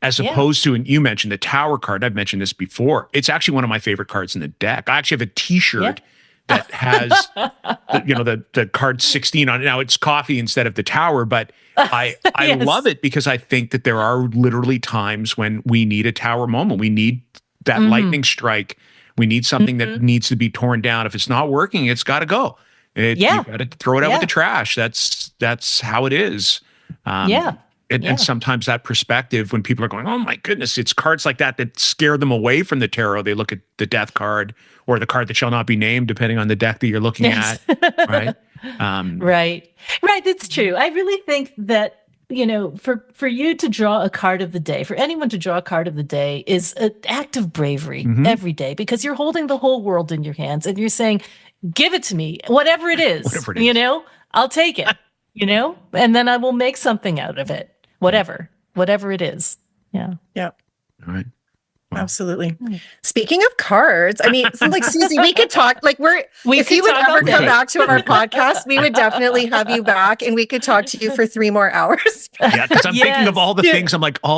as opposed to, and you mentioned the tower card. I've mentioned this before. It's actually one of my favorite cards in the deck. I actually have a t-shirt that has, the card 16 on it. Now it's coffee instead of the tower, but I love it because I think that there are literally times when we need a tower moment. We need that lightning strike. We need something that needs to be torn down. If it's not working, it's got to go. You got to throw it out with the trash. That's how it is. And sometimes that perspective, when people are going, oh my goodness, it's cards like that scare them away from the tarot. They look at the death card or the card that shall not be named, depending on the deck that you're looking at. Right. Right. That's true. I really think that, for you to draw a card of the day, for anyone to draw a card of the day is an act of bravery every day, because you're holding the whole world in your hands and you're saying, give it to me, whatever it is, I'll take it, and then I will make something out of it, whatever it is. Yeah. Yeah. All right. Wow. Absolutely. Speaking of cards, I mean, like Susie, we could talk. Like if you would ever come back to our podcast, we would definitely have you back, and we could talk to you for 3 more hours. Yeah, because I'm thinking of all the things. I'm like, oh,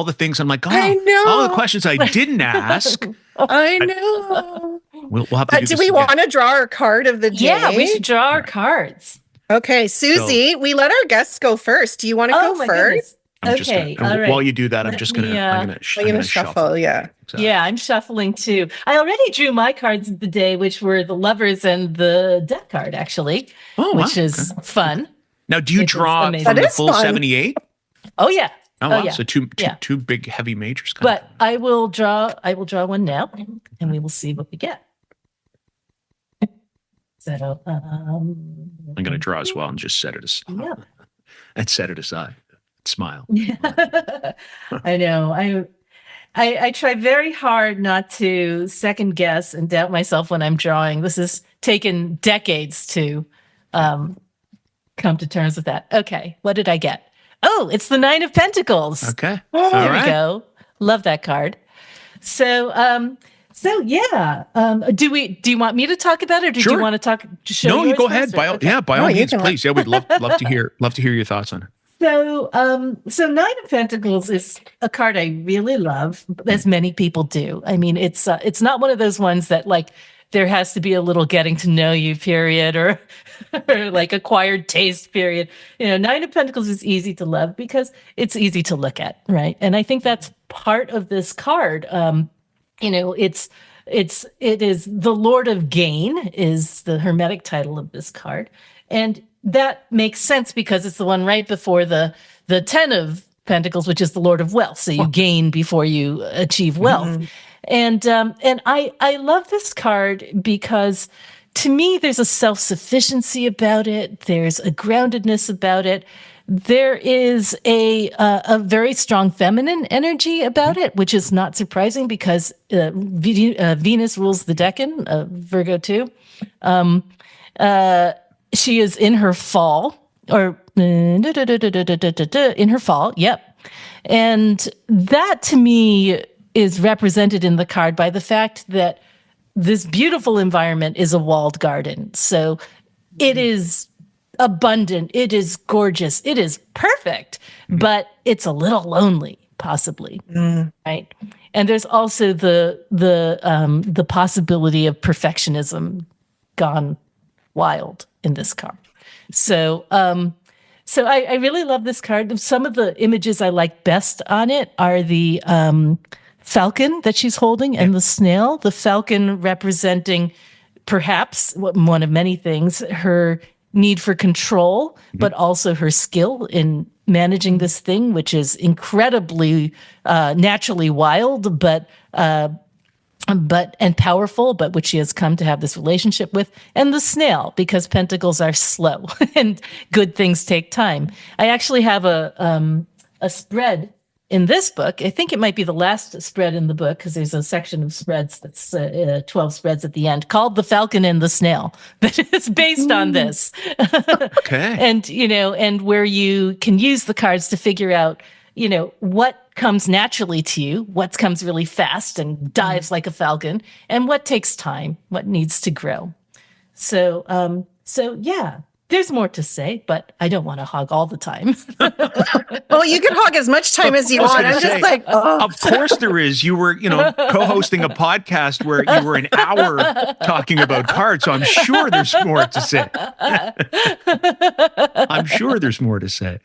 I know. all the questions I didn't ask. I know. We'll have to do we want to draw our card of the day? Yeah, we should draw our cards. Okay, Susie, we let our guests go first. Do you want to go first? Goodness. All right. While you do that, I'm gonna shuffle. Yeah. Exactly. Yeah, I'm shuffling too. I already drew my cards of the day, which were the lovers and the death card, actually, which is fun. Now, do you draw from the full 78? Oh yeah. Oh wow. So two big heavy majors. But I will draw one now, and we will see what we get. So I'm going to draw as well and just set it aside. Yeah. And set it aside. Smile. I know. I try very hard not to second guess and doubt myself when I'm drawing. This has taken decades to come to terms with that. Okay, what did I get? Oh, it's the 9 of Pentacles. Okay. There we go. Love that card. So So yeah, do you want me to talk about it, or did you want to talk? Show no, you go ahead. First, By all means, please. Yeah, we'd love to hear your thoughts on it. So, so Nine of Pentacles is a card I really love, as many people do. I mean, it's not one of those ones that like there has to be a little getting to know you period or like acquired taste period. Nine of Pentacles is easy to love because it's easy to look at, right? And I think that's part of this card. It is the Lord of Gain is the Hermetic title of this card. And that makes sense because it's the one right before the 10 of Pentacles, which is the Lord of Wealth. So you gain before you achieve wealth. Mm-hmm. And I love this card because to me, there's a self-sufficiency about it. There's a groundedness about it. There is a very strong feminine energy about it, which is not surprising because Venus rules the decan, Virgo too. She is in her fall, or in her fall, yep. And that to me is represented in the card by the fact that this beautiful environment is a walled garden. So it is abundant, it is gorgeous, it is perfect, but it's a little lonely, possibly, right? And there's also the possibility of perfectionism gone wild in this card. So I really love this card. Some of the images I like best on it are the falcon that she's holding and the snail. The falcon representing perhaps one of many things, her need for control, but also her skill in managing this thing, which is incredibly naturally wild, but and powerful, but which she has come to have this relationship with, and the snail, because pentacles are slow and good things take time. I actually have a spread in this book. I think it might be the last spread in the book because there's a section of spreads that's 12 spreads at the end called The Falcon and the Snail that is based on this. Okay. And where you can use the cards to figure out, what comes naturally to you, what comes really fast and dives like a falcon, and what takes time, what needs to grow. So yeah, there's more to say, but I don't want to hog all the time. Well, you can hog as much time as you want. I'm just like, oh. Of course there is. You were, co-hosting a podcast where you were an hour talking about cards, so I'm sure there's more to say. I'm sure there's more to say.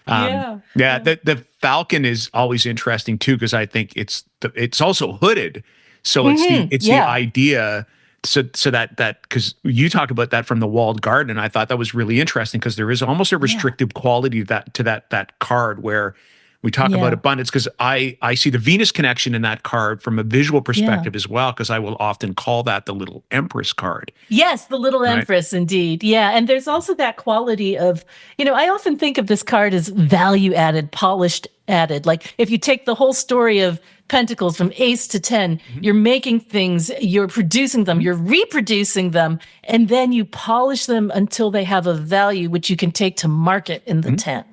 The falcon is always interesting too because I think it's also hooded, so it's the idea. So that because you talk about that from the walled garden, and I thought that was really interesting because there is almost a restrictive quality to that card where we talk about abundance, because I see the Venus connection in that card from a visual perspective as well, because I will often call that the little Empress card. Yes, the little Empress, indeed. Yeah, and there's also that quality of, I often think of this card as value added, polished added. Like if you take the whole story of Pentacles from Ace to 10, you're making things, you're producing them, you're reproducing them, and then you polish them until they have a value which you can take to market in the 10.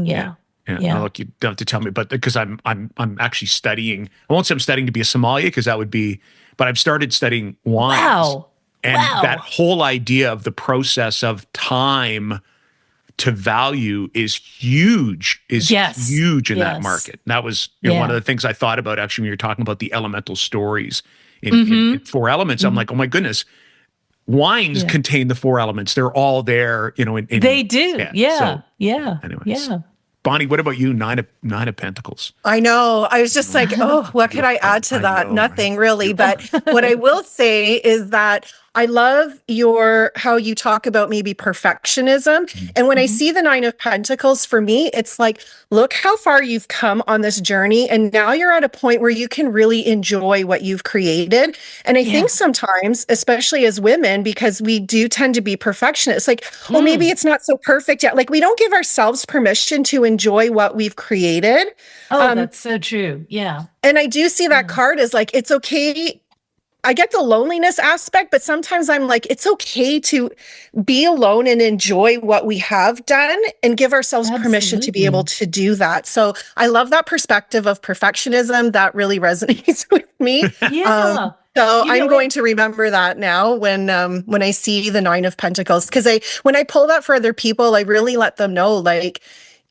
Yeah. No, look, you don't have to tell me, but because I'm actually studying. I won't say I'm studying to be a sommelier because that would be, but I've started studying wines. Wow. And that whole idea of the process of time to value is huge. Huge in that market. And that was one of the things I thought about actually when you're talking about the elemental stories in four elements. I'm like, oh my goodness. Wines contain the four elements. They're all there, they do. Anyways. Bonnie, what about you? Nine of Pentacles. I know. I was just like, what could I add to that? Nothing really. But what I will say is that I love how you talk about maybe perfectionism. And when I see the Nine of Pentacles, for me, it's like, look how far you've come on this journey. And now you're at a point where you can really enjoy what you've created. And I think sometimes, especially as women, because we do tend to be perfectionists, like, well, maybe it's not so perfect yet. Like we don't give ourselves permission to enjoy what we've created. Oh, that's so true. Yeah. And I do see that card as like, it's okay. I get the loneliness aspect, but sometimes I'm like, it's okay to be alone and enjoy what we have done and give ourselves permission to be able to do that. So I love that perspective of perfectionism. That really resonates with me. So You I'm know going to remember that now when I see the Nine of Pentacles, because when I pull that for other people, I really let them know, like,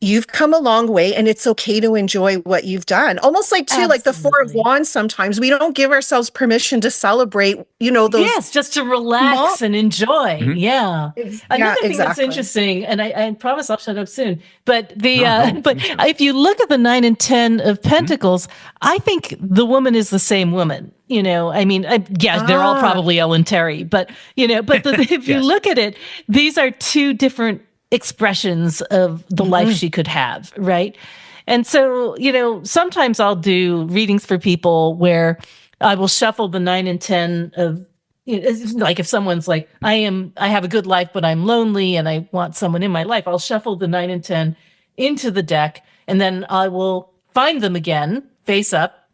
you've come a long way and it's okay to enjoy what you've done. Almost like too, like the Four of Absolutely. Wands, sometimes we don't give ourselves permission to celebrate, those Yes, just to relax small. and enjoy. Yeah. Yeah, Another thing that's exactly. interesting, and I promise I'll shut up soon, but the No, but please do. if you look at the 9 and 10 of Pentacles, I think the woman is the same woman. I mean, yeah, they're all probably Ellen Terry, but if you Yes. look at it, these are two different expressions of the life she could have, right? And so, sometimes I'll do readings for people where I will shuffle the 9 and 10 of, it's like if someone's like, I have a good life, but I'm lonely and I want someone in my life, I'll shuffle the 9 and 10 into the deck, and then I will find them again, face up,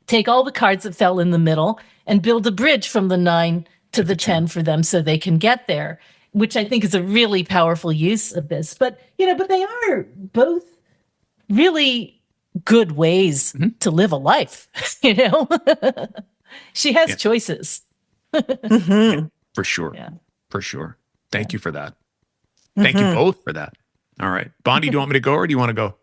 take all the cards that fell in the middle, and build a bridge from the 9 to the 10 for them so they can get there, which I think is a really powerful use of this. But, but they are both really good ways to live a life, She has choices. For sure. Yeah. For sure. Thank you for that. Thank you both for that. All right. Bondi, do you want me to go or do you want to go?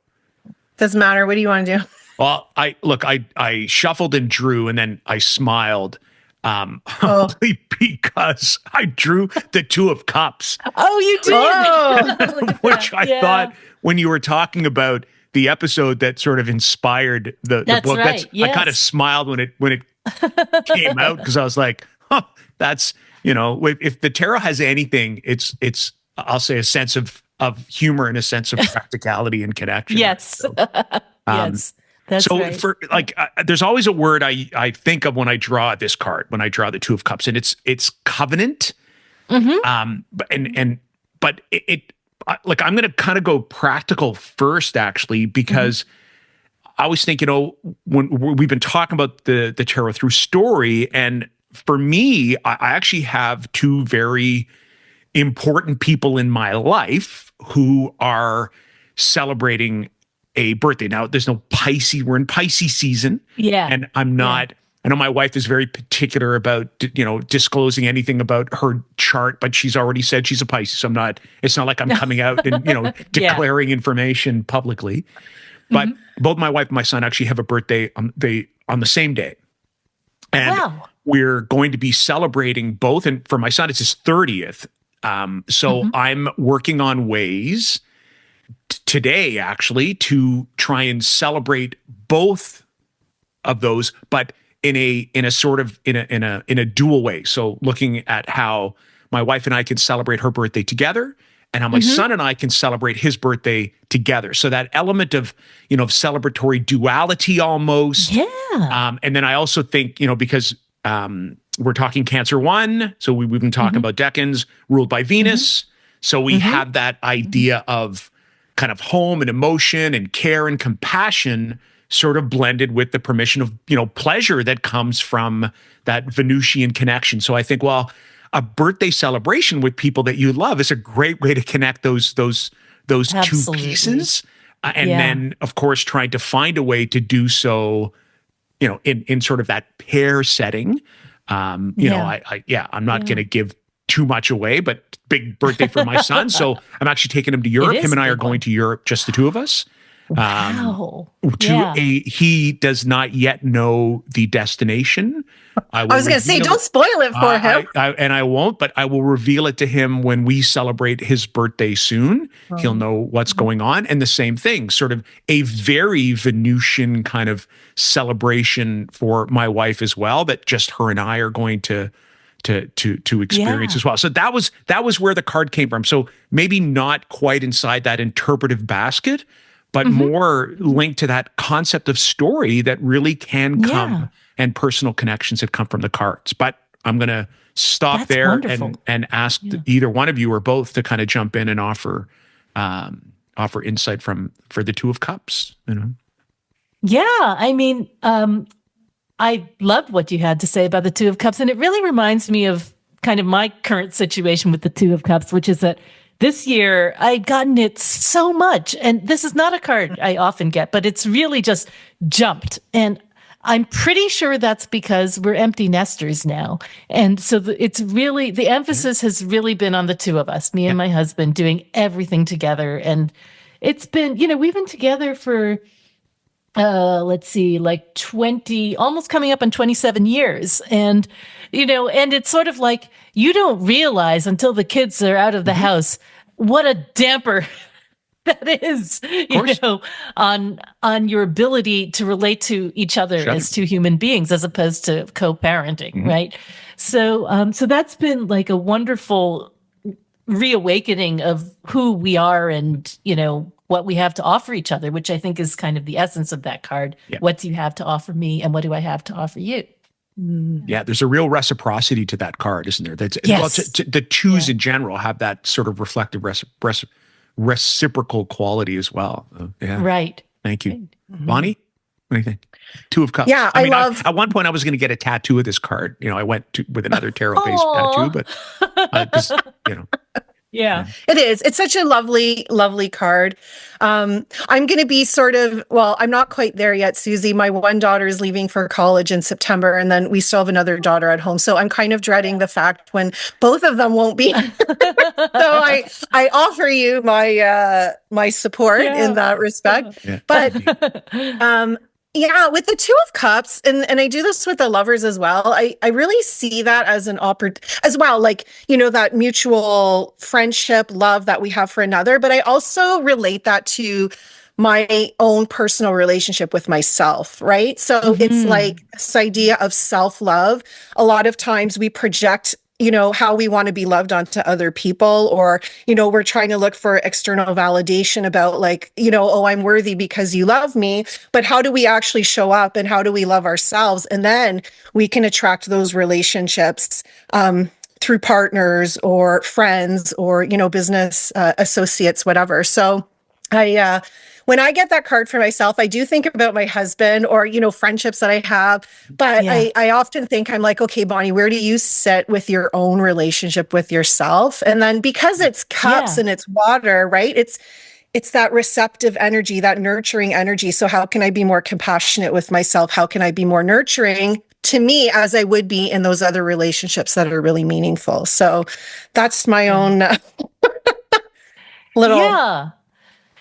Doesn't matter. What do you want to do? Well, I shuffled and drew and then I smiled only because I drew the Two of Cups. Oh, you did. Which I thought when you were talking about the episode that sort of inspired the book. Right. I kind of smiled when it came out because I was like, huh, that's, if the tarot has anything, it's I'll say a sense of humor and a sense of practicality and connection. Yes. So, Yes. That's so right. for there's always a word I think of when I draw this card, when I draw the Two of Cups, and it's covenant. But I'm going to kind of go practical first, actually, because I always think, when we've been talking about the tarot through story, and for me, I actually have two very important people in my life who are celebrating a birthday. Now, there's no Pisces. We're in Pisces season. Yeah. And I'm not, I know my wife is very particular about, disclosing anything about her chart, but she's already said she's a Pisces. So it's not like I'm coming out and, declaring information publicly. But both my wife and my son actually have a birthday on the same day. And we're going to be celebrating both. And for my son, it's his 30th. So I'm working on ways today, actually, to try and celebrate both of those, but in a sort of in a dual way. So looking at how my wife and I can celebrate her birthday together, and how my son and I can celebrate his birthday together. So that element of celebratory duality almost. Yeah. And then I also think because we're talking Cancer 1, so we've been talking about decans ruled by Venus. So we have that idea of kind of home and emotion and care and compassion sort of blended with the permission of, pleasure that comes from that Venusian connection. So I think, well, a birthday celebration with people that you love is a great way to connect those two pieces. And then, of course, trying to find a way to do so, in sort of that pair setting. I'm not going to give too much away, but big birthday for my son. So I'm actually taking him to Europe. Him and I are going to Europe, just the two of us. Wow. He does not yet know the destination. I was going to say, don't spoil it for him. I won't, but I will reveal it to him when we celebrate his birthday soon. He'll know what's going on. And the same thing, sort of a very Venusian kind of celebration for my wife as well, that just her and I are going to experience as well. So that was where the card came from. So maybe not quite inside that interpretive basket, but more linked to that concept of story that really can come, and personal connections that come from the cards. But I'm going to stop there and ask either one of you or both to kind of jump in and offer insight for the Two of Cups. Yeah, I mean, I loved what you had to say about the Two of Cups, and it really reminds me of kind of my current situation with the Two of Cups, which is that this year I'd gotten it so much, and this is not a card I often get, but it's really just jumped. And I'm pretty sure that's because we're empty nesters now. And so it's really, the emphasis has really been on the two of us, me and my husband, doing everything together. And it's been, we've been together for, let's see, like 20, almost coming up on 27 years. And, and it's sort of like, you don't realize until the kids are out of the house what a damper that is, on your ability to relate to each other as two human beings, as opposed to co-parenting, right? So, so that's been like a wonderful reawakening of who we are and, what we have to offer each other, which I think is kind of the essence of that card. Yeah. What do you have to offer me, and what do I have to offer you? Yeah, there's a real reciprocity to that card, isn't there? That's well, the twos in general have that sort of reflective reciprocal quality as well. Yeah. Right. Thank you. Bonnie, what do you think? Two of Cups. Yeah, I love. At one point, I was going to get a tattoo of this card. I went with another tarot-based tattoo, but because Yeah, it is. It's such a lovely, lovely card. I'm going to be I'm not quite there yet, Susie. My one daughter is leaving for college in September, and then we still have another daughter at home. So I'm kind of dreading the fact when both of them won't be. So I offer you my support in that respect. Yeah. But yeah, with the Two of Cups, and I do this with the lovers as well, I really see that as an as well, like, that mutual friendship, love that we have for another. But I also relate that to my own personal relationship with myself, right? So it's like this idea of self-love. A lot of times we project how we want to be loved onto other people, or, we're trying to look for external validation about like, oh, I'm worthy because you love me. But how do we actually show up, and how do we love ourselves? And then we can attract those relationships through partners or friends or, business associates, whatever. So when I get that card for myself, I do think about my husband or, friendships that I have. But I often think, I'm like, okay, Bonnie, where do you sit with your own relationship with yourself? And then because it's cups and it's water, right? It's that receptive energy, that nurturing energy. So how can I be more compassionate with myself? How can I be more nurturing to me as I would be in those other relationships that are really meaningful? So that's my own little...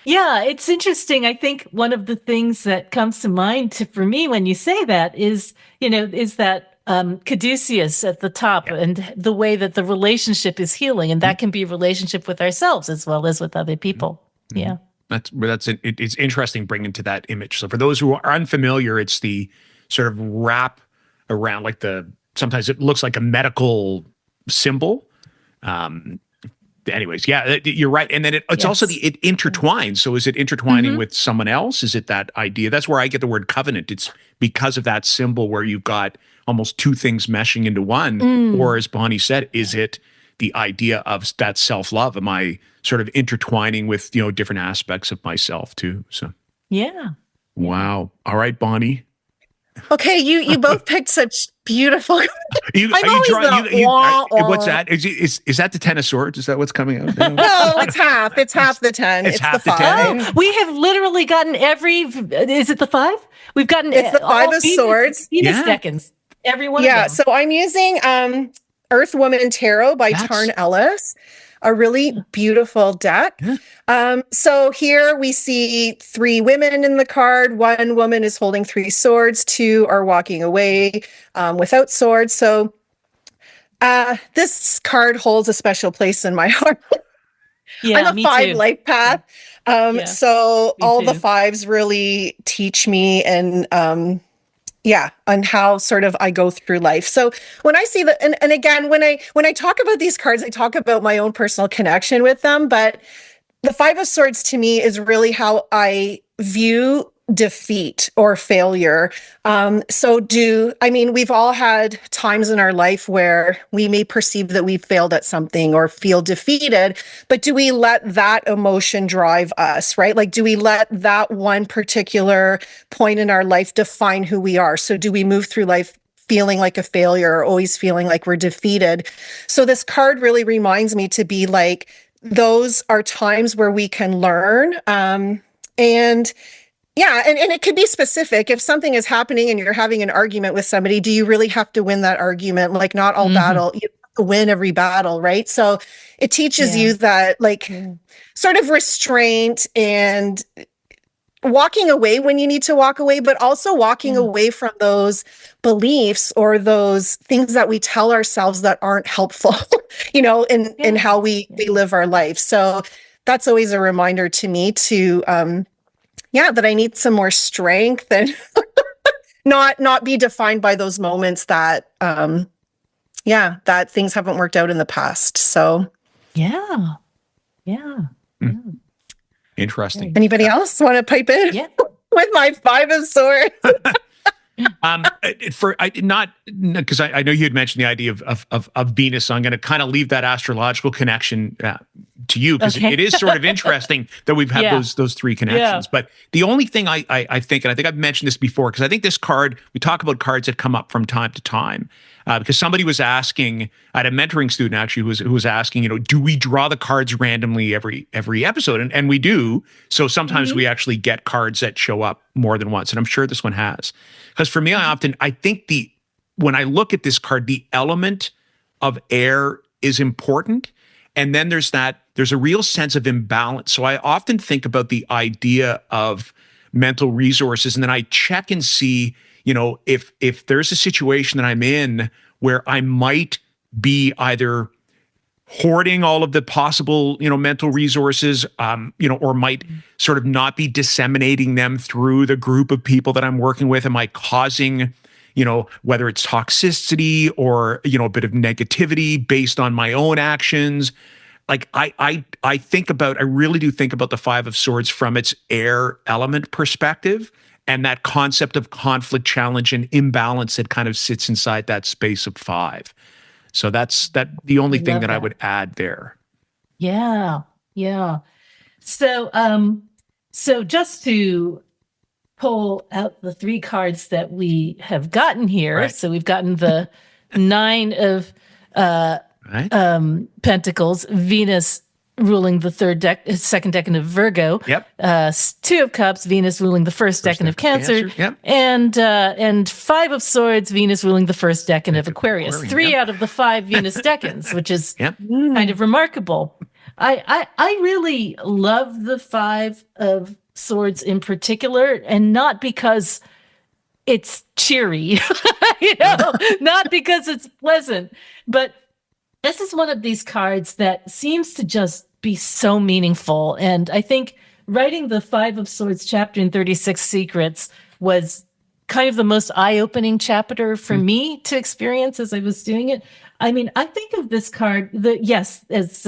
Yeah, it's interesting. I think one of the things that comes to mind for me when you say that is that caduceus at the top, and the way that the relationship is healing, and that can be a relationship with ourselves as well as with other people. Yeah. It's interesting bringing to that image. So for those who are unfamiliar, it's the sort of wrap around, like sometimes it looks like a medical symbol. Anyways, you're right. And then it's also it intertwines. So is it intertwining with someone else? Is it that idea? That's where I get the word covenant. It's because of that symbol where you've got almost two things meshing into one. Or as Bonnie said, is it the idea of that self-love? Am I sort of intertwining with, different aspects of myself too? So, yeah. Wow. All right, Bonnie. Okay, you both picked such beautiful. What's that? Is that the Ten of Swords? Is that what's coming out? No, it's half. It's half the 10. It's half the 10. Oh, we have literally gotten Is it the 5? We've gotten. It's the Five of Swords. Venus decans. Every one of them. So I'm using Earth Woman Tarot by Tarn Ellis. A really beautiful deck. So here we see 3 women in the card. 1 woman is holding 3 swords. 2 are walking away without swords. So this card holds a special place in my heart. I'm a 5 life path. So all the 5s really teach me and on how sort of I go through life. So when I see that, and again, when I talk about these cards, I talk about my own personal connection with them, but the 5 of Swords to me is really how I view defeat or failure. We've all had times in our life where we may perceive that we failed at something or feel defeated, but do we let that emotion drive us, right? Like, do we let that one particular point in our life define who we are? So do we move through life feeling like a failure or always feeling like we're defeated? So this card really reminds me to be like, those are times where we can learn. And Yeah, and it could be specific. If something is happening and you're having an argument with somebody, do you really have to win that argument? Like, not all battle, you have to win every battle, right? So it teaches you that, like, sort of restraint and walking away when you need to walk away, but also walking away from those beliefs or those things that we tell ourselves that aren't helpful, in how we live our life. So that's always a reminder to me to, that I need some more strength and not be defined by those moments that, that things haven't worked out in the past. So, yeah. Interesting. Anybody else want to pipe in? Yeah. With my 5 of Swords? Because I know you had mentioned the idea of Venus, so I'm going to kind of leave that astrological connection to you, because it is sort of interesting that we've had those 3 connections. But the only thing I think, and I think I've mentioned this before, because I think this card, we talk about cards that come up from time to time, because somebody was asking, I had a mentoring student actually who was asking, do we draw the cards randomly every episode? And we do. So sometimes we actually get cards that show up more than once, and I'm sure this one has. Because for me, I think when I look at this card, the element of air is important. And then there's a real sense of imbalance. So I often think about the idea of mental resources, and then I check and see, if there's a situation that I'm in where I might be either hoarding all of the possible, mental resources, or might sort of not be disseminating them through the group of people that I'm working with. Am I causing, whether it's toxicity or, a bit of negativity based on my own actions? Like I really do think about the 5 of Swords from its air element perspective, and that concept of conflict, challenge, and imbalance that kind of sits inside that space of 5. So that's the only thing that I would add there. Yeah. So just to pull out the 3 cards that we have gotten here. Right. So we've gotten the 9 of Pentacles, Venus ruling the second decan of Virgo. Yep. 2 of Cups, Venus ruling the first decan of Cancer. Yep. And 5 of Swords, Venus ruling the first decan of Aquarius. 3 out of the 5 Venus decans, which is kind of remarkable. I really love the 5 of Swords in particular, and not because it's cheery, not because it's pleasant, but this is one of these cards that seems to just be so meaningful. And I think writing the 5 of Swords chapter in 36 Secrets was kind of the most eye-opening chapter for me to experience as I was doing it. I mean, I think of this card, as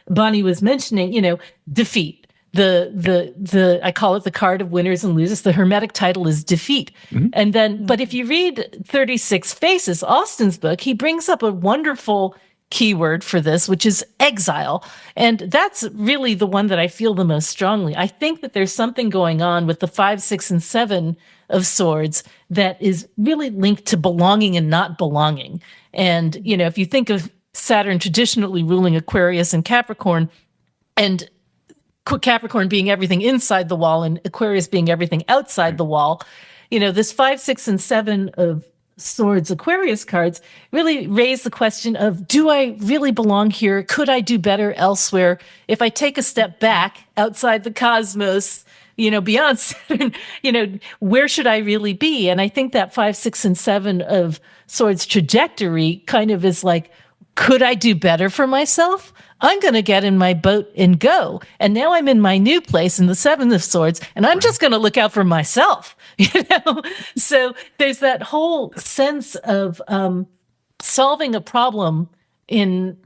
Bonnie was mentioning, defeat. I call it the card of winners and losers. The Hermetic title is defeat. And then, but if you read 36 Faces, Austin's book, he brings up a wonderful keyword for this, which is exile. And that's really the one that I feel the most strongly. I think that there's something going on with the 5, 6, and 7 of Swords that is really linked to belonging and not belonging. And, if you think of Saturn traditionally ruling Aquarius and Capricorn, and Capricorn being everything inside the wall and Aquarius being everything outside the wall, this 5, 6, and 7 of Swords Aquarius cards really raise the question of, do I really belong here? Could I do better elsewhere? If I take a step back outside the cosmos, beyond Saturn, where should I really be? And I think that 5, 6, and 7 of Swords trajectory kind of is like, could I do better for myself? I'm going to get in my boat and go. And now I'm in my new place in the 7 of Swords, and I'm just going to look out for myself. So there's that whole sense of solving a problem in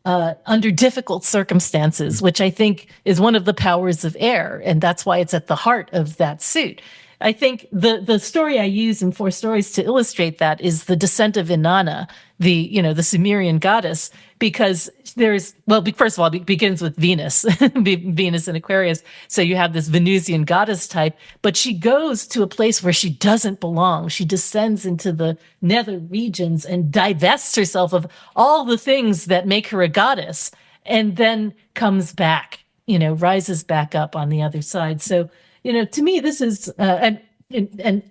under difficult circumstances, which I think is one of the powers of air, and that's why it's at the heart of that suit. I think the story I use in 4 stories to illustrate that is the descent of Inanna, the Sumerian goddess, because first of all, it begins with Venus, Venus in Aquarius. So you have this Venusian goddess type, but she goes to a place where she doesn't belong. She descends into the nether regions and divests herself of all the things that make her a goddess, and then comes back, rises back up on the other side. So to me, this is, and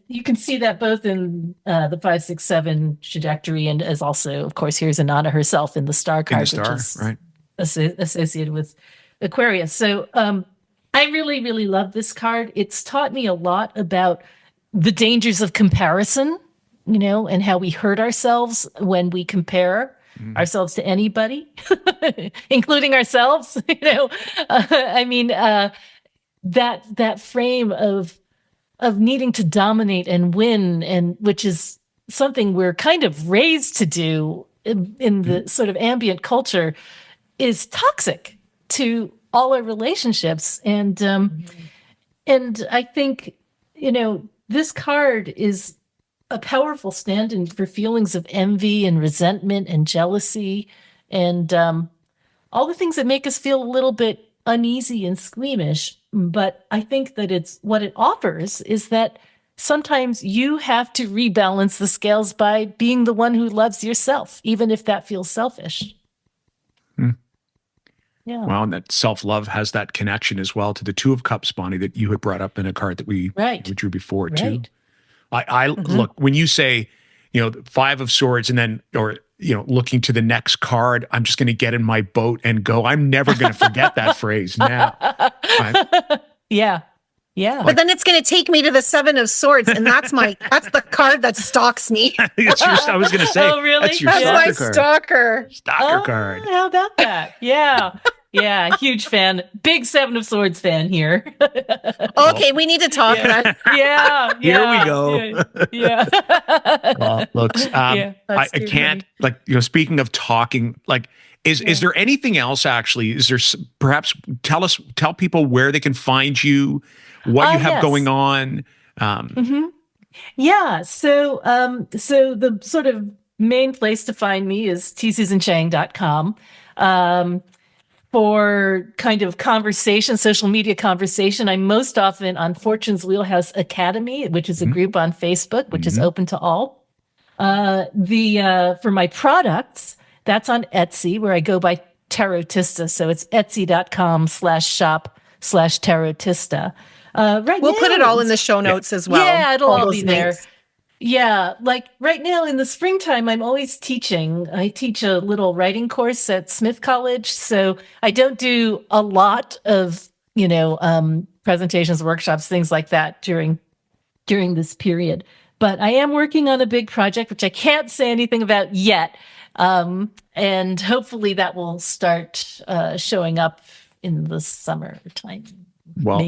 you can see that both in the 5, 6, 7 trajectory, and as also, of course, here's Inanna herself in the star card, which is right, associated with Aquarius. So I really, really love this card. It's taught me a lot about the dangers of comparison, and how we hurt ourselves when we compare ourselves to anybody, including ourselves. That frame of needing to dominate and win, and which is something we're kind of raised to do in the sort of ambient culture, is toxic to all our relationships. And I think, this card is a powerful stand-in for feelings of envy and resentment and jealousy and all the things that make us feel a little bit uneasy and squeamish. But I think that what it offers is that sometimes you have to rebalance the scales by being the one who loves yourself, even if that feels selfish. Yeah. Well, and that self-love has that connection as well to the Two of Cups, Bonnie, that you had brought up in a card that we drew before too. I look, when you say, 5 of Swords and then, or, looking to the next card, I'm just going to get in my boat and go. I'm never going to forget that phrase now. Yeah. Yeah. But then it's going to take me to the 7 of Swords, and that's the card that stalks me. I was going to say. Oh, really? That's your That's my stalker stalker. card. How about that? Yeah. Yeah. Huge fan. Big 7 of Swords fan here. Okay, we need to talk. Yeah. Here we go. Yeah. Well, look, I can't, speaking of talking, is there anything else actually? Is there perhaps tell people where they can find you, what you have going on? Yeah. So the sort of main place to find me is tsusanchang.com. For kind of conversation, social media conversation, I'm most often on Fortune's Wheelhouse Academy, which is a group on Facebook, which is open to all. For my products, that's on Etsy, where I go by Tarotista. So it's etsy.com/shop/Tarotista. We'll put it all in the show notes as well. Yeah, it'll all be there. links. Yeah, like right now in the springtime, I'm always teaching. I teach a little writing course at Smith College. So I don't do a lot of, presentations, workshops, things like that during this period. But I am working on a big project, which I can't say anything about yet. And hopefully that will start showing up in the summertime. Well,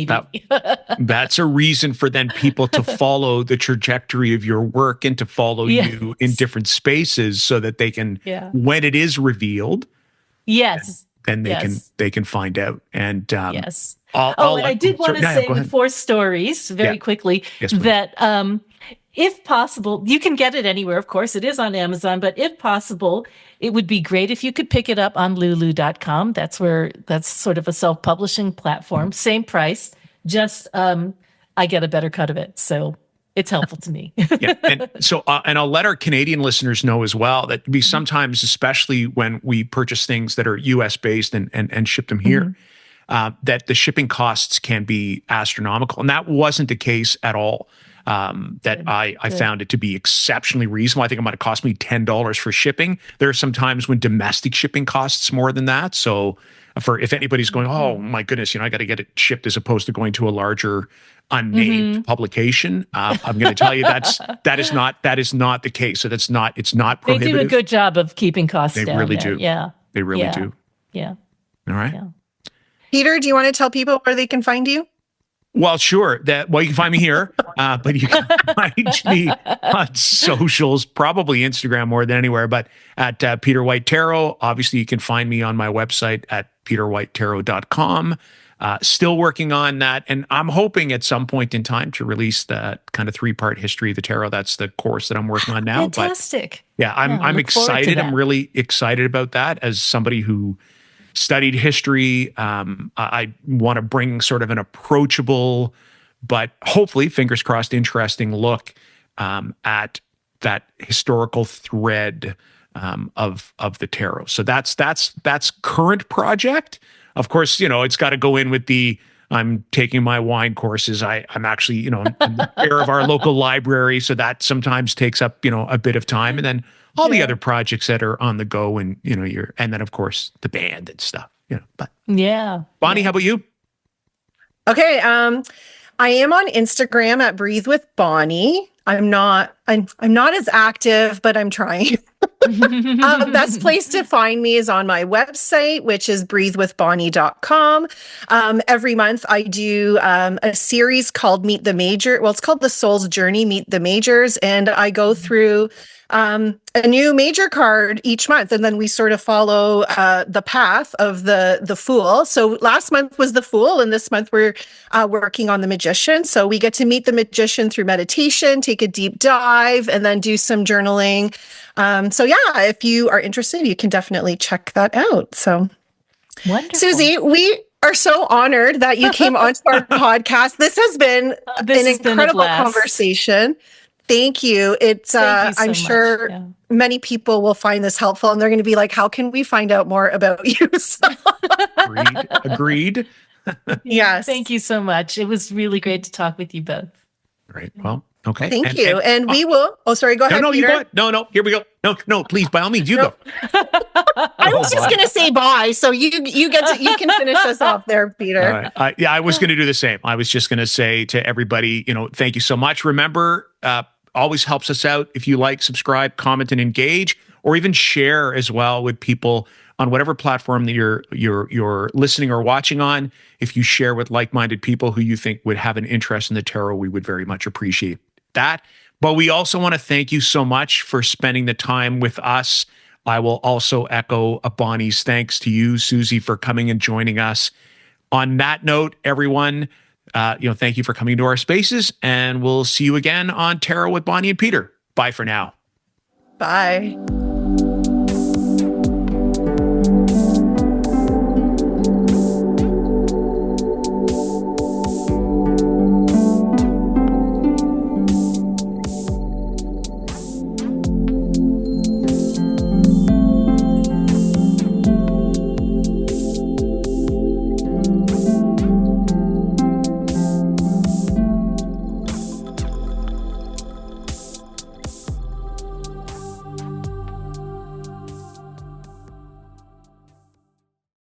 that's a reason for then people to follow the trajectory of your work and to follow you in different spaces so that they can, when it is revealed, then they can find out. And and I did want to say before stories very quickly that if possible, you can get it anywhere. Of course, it is on Amazon, but if possible, it would be great if you could pick it up on lulu.com. That's sort of a self-publishing platform. Same price, just I get a better cut of it. So it's helpful to me. And so, and I'll let our Canadian listeners know as well that we sometimes, especially when we purchase things that are US based and ship them here, that the shipping costs can be astronomical. And that wasn't the case at all. I found it to be exceptionally reasonable. I think it might have cost me $10 for shipping. There are some times when domestic shipping costs more than that. So if anybody's going, oh my goodness, I got to get it shipped as opposed to going to a larger unnamed publication, I'm going to tell you that is not the case. So it's not prohibitive. They do a good job of keeping costs down. They really there. do. Yeah. They really do. Yeah. All right. Yeah. Peter, do you want to tell people where they can find you? Well, sure. You can find me here, but you can find me on socials, probably Instagram more than anywhere, but at Peter White Tarot. Obviously, you can find me on my website at peterwhitetarot.com. Still working on that. And I'm hoping at some point in time to release that kind of 3-part history of the tarot. That's the course that I'm working on now. Fantastic. But I'm excited. I'm really excited about that as somebody who studied history. I want to bring sort of an approachable, but hopefully, fingers crossed, interesting look at that historical thread of the tarot. So that's current project. Of course, it's got to go in with the I'm taking my wine courses. I'm actually, I'm the chair of our local library. So that sometimes takes up, a bit of time. And then all the other projects that are on the go and, and then of course the band and stuff, but Bonnie, how about you? Okay. I am on Instagram at Breathe with Bonnie. I'm not as active, but I'm trying. Best place to find me is on my website, which is breathewithbonnie.com. Every month I do a series called Meet the Major. Well, it's called The Soul's Journey, Meet the Majors. And I go through a new major card each month. And then we sort of follow the path of the Fool. So last month was the Fool, and this month we're working on the Magician. So we get to meet the Magician through meditation, take a deep dive, and then do some journaling. If you are interested, you can definitely check that out. So wonderful. Susie, we are so honored that you came onto our podcast. This has been an incredible conversation. Thank you. I'm sure many people will find this helpful, and they're going to be like, how can we find out more about you? So. Agreed. Yes. Thank you so much. It was really great to talk with you both. Great. Well, okay. Thank you. And we will. Oh, sorry. Go ahead. No, Peter. you go ahead. No. Here we go. No. Please, by all means, you go. I was just going to say bye, so you can finish us off there, Peter. All right. I was going to do the same. I was just going to say to everybody, thank you so much. Remember, always helps us out if you like, subscribe, comment, and engage, or even share as well with people on whatever platform that you're listening or watching on. If you share with like-minded people who you think would have an interest in the tarot, we would very much appreciate that. But we also want to thank you so much for spending the time with us. I will also echo Bonnie's thanks to you, Susie, for coming and joining us. On that note, everyone, thank you for coming to our spaces, and we'll see you again on Tarot with Bonnie and Peter. Bye for now. Bye.